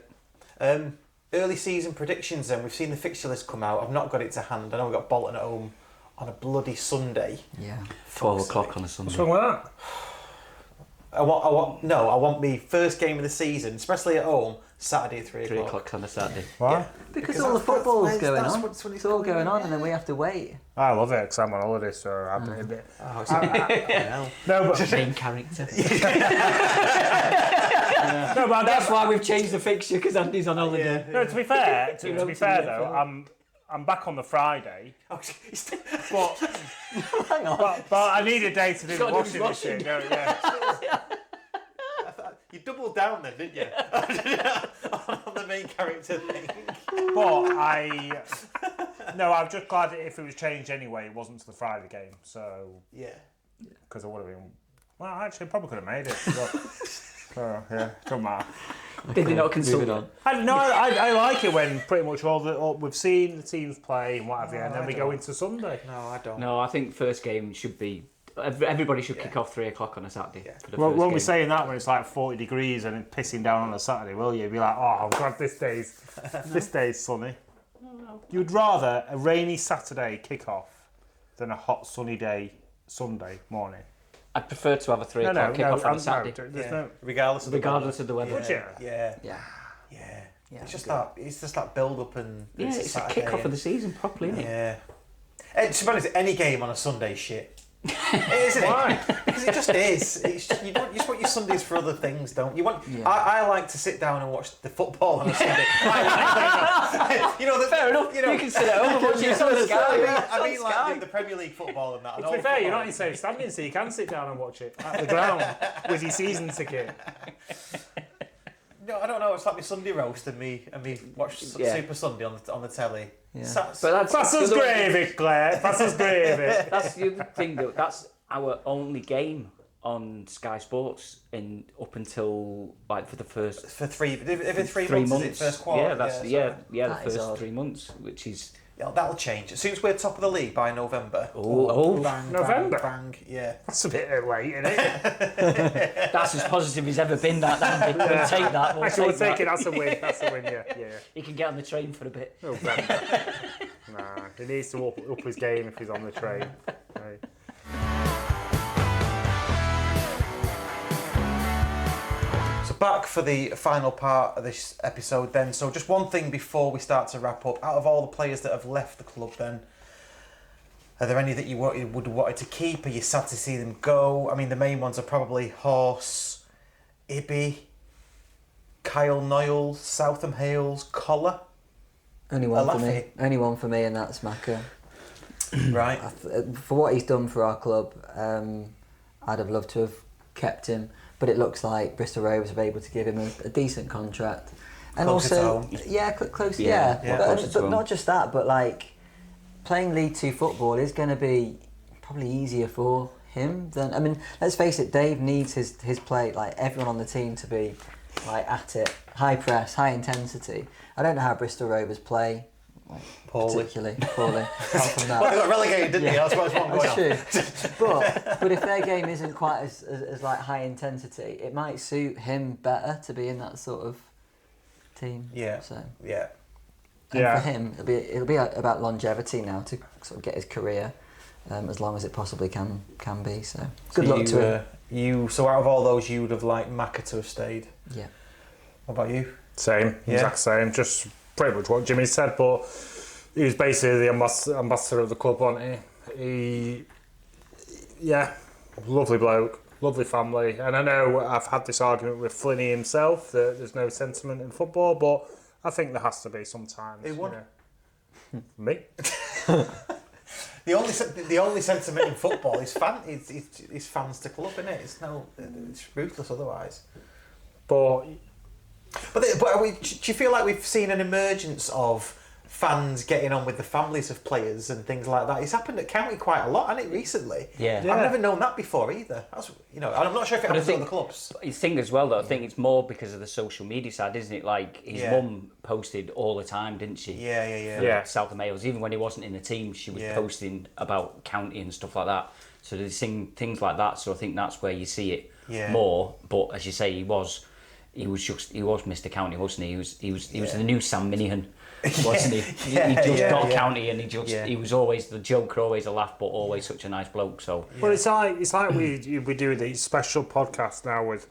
Early season predictions then. We've seen the fixture list come out. I've not got it to hand. I know we've got Bolton at home on a bloody Sunday. yeah. 12 o'clock on a Sunday. what's wrong with that? I want me first game of the season, especially at home, Saturday at 3 3 o'clock. o'clock on a Saturday. Why? Yeah. Because all the football's that's going when on. it's It's all going on, and then we have to wait. I love it because I'm on holiday, so I'm a bit. No, but Main character. no, but That's why we've changed the fixture, because Andy's on holiday. no. To be fair, to be fair though, I'm back on the Friday, but Hang on. but I need a day to do the gotta do washing his machine. Yeah. you doubled down then, didn't you? On the main character thing. But I'm just glad that if it was changed anyway, it wasn't to the Friday game. So Yeah. because I would have been. Well, actually, I probably could have made it. But, yeah, doesn't matter. Did they not consult moving on? I like it when pretty much all we've seen the teams play and what have you, and then we go into Sunday. No, I don't. No, I think first game should be everybody should kick off 3 o'clock on a Saturday. For the Well, first won't be game. saying that when it's like 40 degrees and pissing down on a Saturday, will you? Be like, oh, I'm glad this day's sunny. You'd rather a rainy Saturday kick-off than a hot sunny day Sunday morning? I'd prefer to have a 3 o'clock kick off on a Saturday. Regardless of the weather. Would you? Yeah. It's just that build up and It's a kick off of the season properly, isn't it? Yeah. To be honest, any game on a Sunday is shit. Isn't it? Because it just is. It's just, you just want your Sundays for other things, don't you? I like to sit down and watch the football on a Sunday. Fair enough. You can sit at home and watch it on Sky. I mean like the Premier League football and that. To be fair, you're not in safe standing, so you can sit down and watch it at the ground with your season ticket. No, I don't know. It's like my Sunday roast and me watch Super Sunday on the telly. Yeah. But Pass us gravy, Claire. Pass us gravy. That's the other thing, though. That's our only game on Sky Sports up until for the first for three months. Is it first the quarter? first odd. 3 months, which is that'll change as soon as we're top of the league by November. bang, November? Bang, yeah. That's a bit late, isn't it? that's as positive as ever been. We'll take that. Actually, we'll take it. That's a win. Yeah. He can get on the train for a bit. Oh, nah, he needs to up his game if he's on the train. Right. So back for the final part of this episode then. So just one thing before we start to wrap up. Out of all the players that have left the club then, are there any that you would wanted to keep? Are you sad to see them go? I mean, the main ones are probably Horse, Ibby, Kyle Noyle, Southam Hales, Collar. Only one for me. Only one for me, and that's Macca. Right. For what he's done for our club, I'd have loved to have kept him, but it looks like Bristol Rovers are able to give him a decent contract. And Closer also, to home. close. Yeah, But not just that, but like playing League Two football is going to be probably easier for him than. I mean, let's face it, Dave needs his play, like everyone on the team, to be like at it, high press, high intensity. I don't know how Bristol Rovers play. Like, particularly poorly. Apart from that. Well, they got relegated, didn't they? That's what's one going on. That's true. But if their game isn't quite as like high intensity, it might suit him better to be in that sort of team. Yeah. So Yeah. and for him, it'll be about longevity now to sort of get his career as long as it possibly can be. So good luck to him. So out of all those, you would have liked Macca to have stayed. Yeah. What about you? Same, exact same. Just pretty much what Jimmy said, but he was basically the ambassador of the club, wasn't he? Lovely bloke, lovely family. And I know I've had this argument with Flinney himself that there's no sentiment in football, but I think there has to be sometimes. Who won? Me? The only sentiment in football is fans to club, isn't it? It's ruthless otherwise. But do you feel like we've seen an emergence of fans getting on with the families of players and things like that? It's happened at County quite a lot, hasn't it, recently? Yeah. I've never known that before either. And I'm not sure if it happens at other clubs. The thing as well, though, I think it's more because of the social media side, isn't it? Like, his mum posted all the time, didn't she? Yeah. Southam Hales. Even when he wasn't in the team, she was posting about County and stuff like that. So there's things like that. So I think that's where you see it more. But as you say, he was Mr. County, wasn't he? He was the new Sam Minihan, wasn't he? He just got County, and he was always the joker, always a laugh, but always such a nice bloke. So well, it's like we do these special podcasts now with.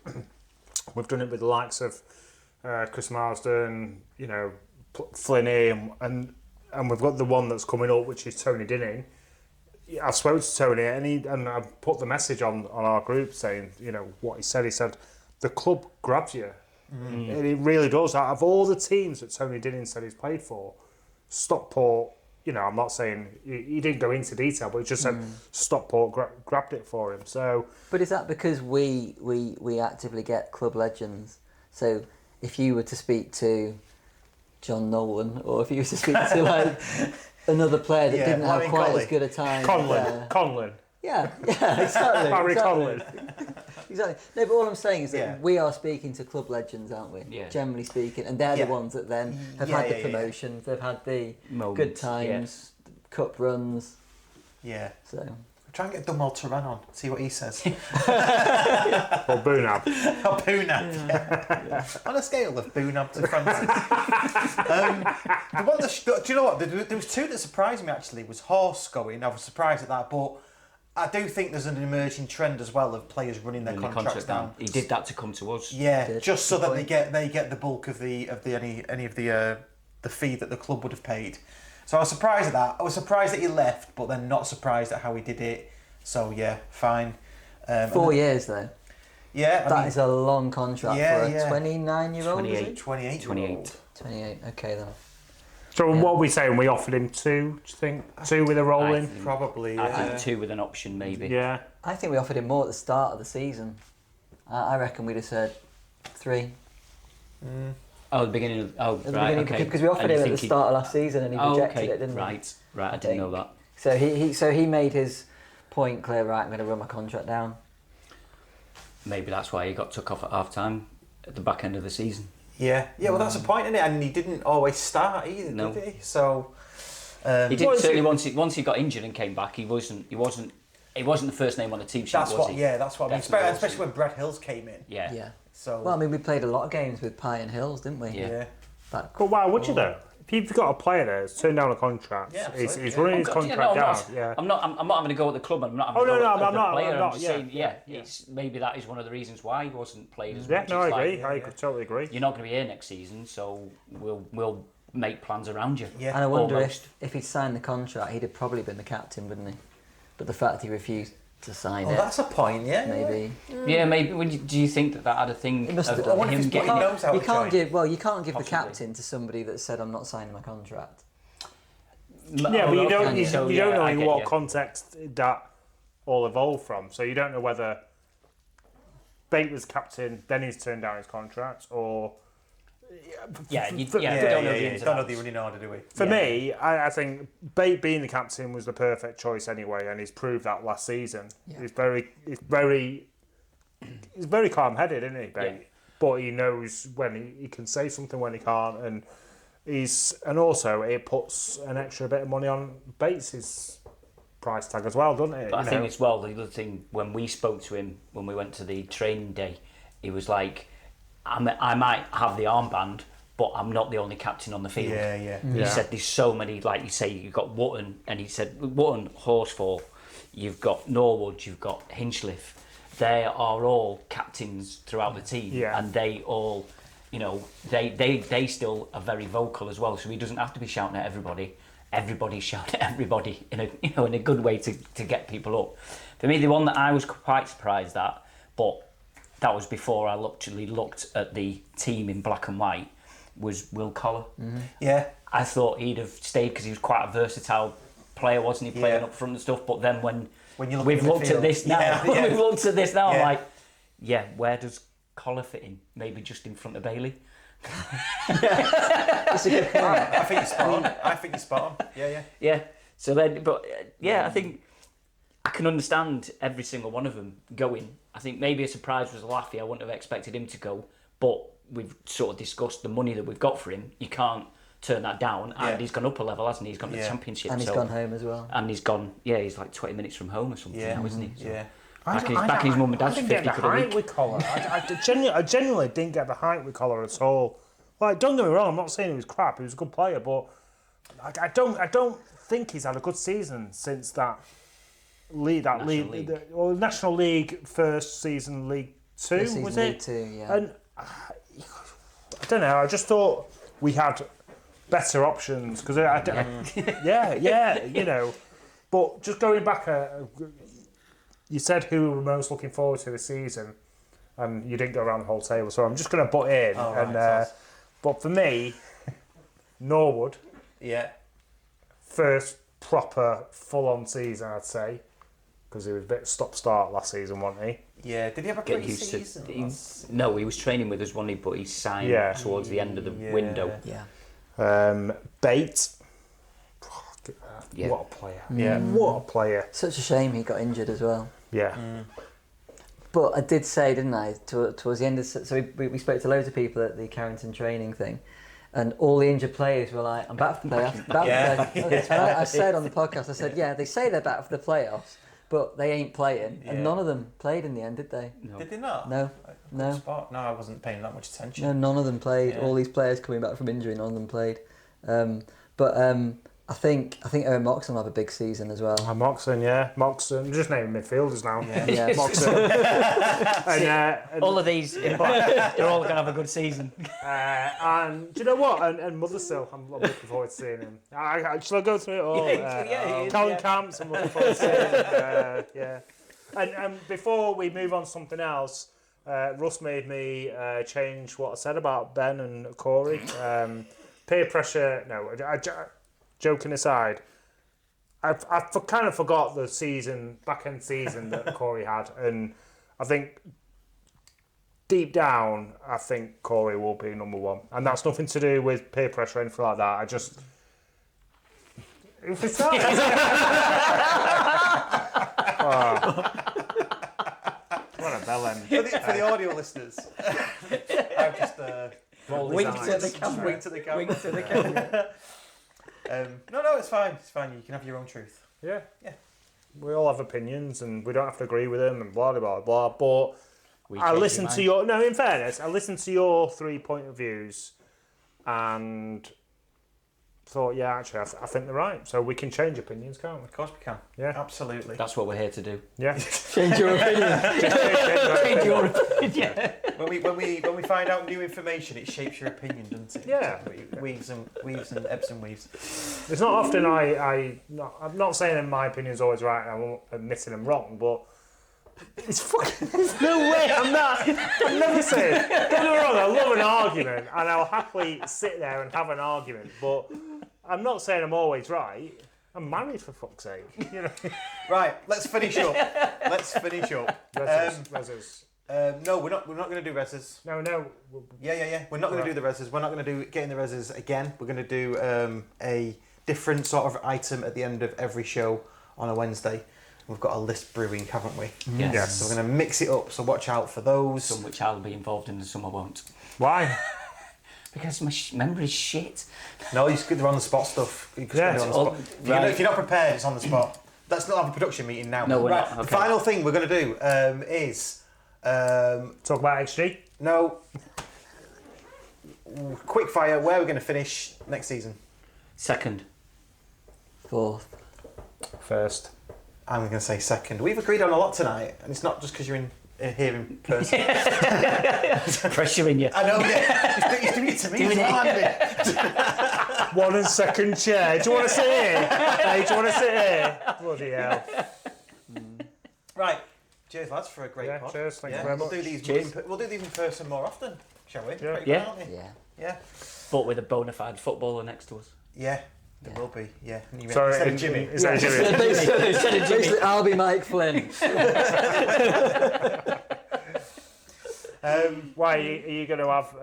We've done it with the likes of Chris Marsden, Flinney, and we've got the one that's coming up, which is Tony Dinning. I spoke to Tony, and I put the message on our group saying, what he said. He said, the club grabs you. And it really does. Out of all the teams that Tony Dinning said he's played for, Stockport, I'm not saying he didn't go into detail, but he just said Stockport grabbed it for him. So, but is that because we actively get club legends? So if you were to speak to John Nolan, or if you were to speak to like another player that didn't have quite as good a time, Conlon. Yeah, exactly. Barry Conlon. Exactly. No, but all I'm saying is that we are speaking to club legends, aren't we? Yeah. Generally speaking, and they're the ones that then have had the promotions, they've had the moments, good times, cup runs. Yeah. So Try and get Dumal Turan on, see what he says. Or Boonab. Oh, Boonab, yeah. On a scale of Boonab to Francis. Do you know what? There was two that surprised me, actually. Was Horse going. I was surprised at that, but I do think there's an emerging trend as well of players running their contracts down. He did that to come to us. Yeah, just so that they get the bulk of any of the fee that the club would have paid. So I was surprised at that. I was surprised that he left, but then not surprised at how he did it. So yeah, fine. 4 years though. Yeah, That is a long contract for a 29-year-old. 28. 28. Okay then. So what are we saying? We offered him 2, do you think? 2 with a roll in? Probably. I think 2 with an option, maybe. Yeah. I think we offered him more at the start of the season. I reckon we'd have said 3. Oh, the beginning of... Oh, At the right, beginning, okay. because we offered And him at the start of last season and he rejected it, didn't Right, I didn't know that. So he made his point clear, right, I'm going to run my contract down. Maybe that's why he got took off at half-time at the back end of the season. Yeah, well, that's the point, isn't it? And he didn't always start either, No. did he? So He did certainly once he got injured and came back. He wasn't the first name on the team sheet. that's was what. he? Yeah, that's what. I mean, Definitely especially when Brad Hills came in. Yeah. So Well, I mean, we played a lot of games with Pye and Hills, didn't we? Yeah. But But why would you though? If you've got a player there that's turned down a contract, Yeah, he's absolutely, running his I'm contract down. not, I'm not having to go at the club. I'm not having Oh, to no, go no, at I'm the not, player. I'm not, just yeah, saying, yeah. it's maybe that is one of the reasons why he wasn't played as Yeah, much. no, I It's agree. like, I totally agree. you're not going to be here next season, so we'll make plans around you. Yeah. and I wonder Almost. if he'd signed the contract, he'd have probably been the captain, wouldn't he? But the fact he refused to sign it, that's a point. Yeah, maybe. Yeah, maybe. Do you think that had a thing? It must have of done. I wonder if him he's getting put- it? knows how You to can't join. give the Possibly. captain to somebody that said, I'm not signing my contract. Yeah, but you don't you, So, you yeah, don't know I in get what you. context that all evolved from. So you don't know whether Bate was captain, then he's turned down his contract, or Yeah, you Don't don't know the ins and know outs. the running order, do we? for me, I think Bate being the captain was the perfect choice anyway, and he's proved that last season. Yeah. He's very calm-headed, isn't he, Bate? Yeah. But he knows when he can say something when he can't, and also it puts an extra bit of money on Bates's price tag as well, doesn't it? But I You think know? as well, the other thing, when we spoke to him, when we went to the training day, he was like, I might have the armband, but I'm not the only captain on the field. Yeah. He Yeah. said there's so many, like you say, you've got Wotton, and he said Wotton, Horsfall, you've got Norwood, you've got Hinchliffe. They are all captains throughout the team, Yeah. and they all, they still are very vocal as well. So he doesn't have to be shouting at everybody. Everybody's shouting at everybody in a good way to get people up. For me, the one that I was quite surprised at, but that was before I actually looked at the team in black and white, was Will Collar. Yeah. I thought he'd have stayed because he was quite a versatile player, wasn't he, playing Yeah. up front and stuff. But then when you look we've at looked at midfield, this now, yeah. we've looked at this now, Yeah. I'm like, yeah, where does Collar fit in? Maybe just in front of Bailey. It's a good point. I think you're spot on. Yeah. Yeah. So then, but I think I can understand every single one of them going. I think maybe a surprise was Laffy. I wouldn't have expected him to go, but we've sort of discussed the money that we've got for him. You can't turn that down, Yeah. and he's gone up a level, hasn't he? He's gone to the Yeah. Championship, And he's so- gone home as well. and he's gone. Yeah, he's like 20 minutes from home or something Yeah. now, isn't he? So Yeah. back in his mum and dad's I for didn't get 50 the quid a height week. with Collar. I genuinely didn't get the height with Collar at all. Like, don't get me wrong, I'm not saying he was crap. He was a good player, but I don't think he's had a good season since that National League. National League first season, League Two, This season, was League it? Two, yeah. And I don't know. I just thought we had better options because you know. But just going back, you said who we were most looking forward to this season, and you didn't go around the whole table. So I'm just going to butt in. Oh, right, and but for me, Norwood, Yeah. first proper full-on season, I'd say, because he was a bit stop-start last season, wasn't he? Yeah. Did he have a Get used to. pre-season? No, he was training with us, wasn't he? But he signed Yeah. towards the end of the window. Yeah. Bate. Yeah. What a player. Yeah. What a player. Such a shame he got injured as well. Yeah. But I did say, didn't I, towards the end of... So we spoke to loads of people at the Carrington training thing, and all the injured players were like, I'm back for the playoffs. Back for the playoffs. I said on the podcast, I said, yeah, they say they're back for the playoffs, but they ain't playing, Yeah. and none of them played in the end, did they? No. Did they not? No, no. Spot? No, I wasn't paying that much attention. No, none of them played. Yeah. All these players coming back from injury, none of them played. I think Owen Moxon will have a big season as well. Moxon, yeah. Moxon. Just naming midfielders now. Yeah. Moxon. and All of these, they're all going to have a good season. and do you know what? And Mothersill, I'm looking forward to seeing him. Shall I go through it all? Colin Camps, I'm looking forward to seeing him. And before we move on to something else, Russ made me change what I said about Ben and Corey. Peer pressure, no. Joking aside, I kind of forgot the back end season that Corey had, and I think deep down, I think Corey will be number one, and that's nothing to do with peer pressure or anything like that. I just if it's that, what a bellend. For the audio listeners, I've just Wink to the camera. Wink to the camera. Wink to the camera. No, it's fine. It's fine. You can have your own truth. Yeah. Yeah. We all have opinions, and we don't have to agree with them, and blah blah blah. But I listened to your. No, in fairness, I listened to your 3 point of views, and thought, yeah, actually, I think they're right. So we can change opinions, can't we? Of course we can. Yeah. Absolutely. That's what we're here to do. Yeah. Change your opinion. Change your opinion. When we find out new information, it shapes your opinion, doesn't it? Yeah. It weaves and ebbs and weaves. It's not often I'm not saying that my opinion's always right, and I'm admitting I'm wrong, but it's fucking. There's no way I'm never saying. Don't get me wrong. I love an argument, and I'll happily sit there and have an argument, but I'm not saying I'm always right. I'm married, for fuck's sake. You know. Right. Let's finish up. Reses. No, we're not going to do reses. No. Yeah. We're not going to do the reses. We're not going to do getting the reses again. We're going to do a different sort of item at the end of every show on a Wednesday. We've got a list brewing, haven't we? Yes. So we're going to mix it up. So watch out for those. Some which I'll be involved in and some I won't. Why? Because my memory's shit. No, they're on the spot stuff. You can Yeah. put it on the spot. If you're not prepared, it's on the spot. Let's not have a production meeting now. No, we're right. not. The Okay. final thing we're going to do is Talk about XG. no. Quick fire. Where we're going to finish next season? Second. Fourth. First. I'm going to say second. We've agreed on a lot tonight, and it's not just because you're here in person. Pressuring you. I know. Yeah. He's doing it to me as well, Andy. 1 and second chair. Do you want to sit here? Hey, do you want to sit here? Bloody hell. Right. Cheers, lads, for a great pod. Cheers. Thank you very much. We'll do these in person more often, shall we? Yeah. Pretty good, Yeah. aren't we? Yeah. Yeah. But with a bona fide footballer next to us. Yeah. There will be. Yeah. Sorry, Instead of Jimmy. Instead of Jimmy. Basically, I'll be Mike Flynn. Why are you going to have?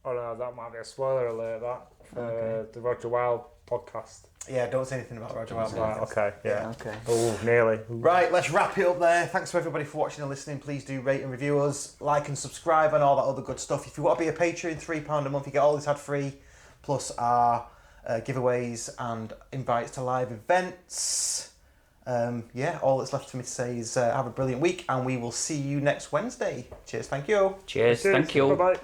Oh no, that might be a spoiler alert. That for the Roger Wilde podcast. Yeah. Don't say anything about Roger Wilde. Right. Okay. Yeah. Okay. Oh, nearly. Right, let's wrap it up there. Thanks to everybody for watching and listening. Please do rate and review us, like and subscribe, and all that other good stuff. If you want to be a Patreon, £3 a month, you get all this ad free, plus our giveaways and invites to live events. All that's left for me to say is have a brilliant week, and we will see you next Wednesday. Cheers, thank you. Cheers. Thank you. Bye bye.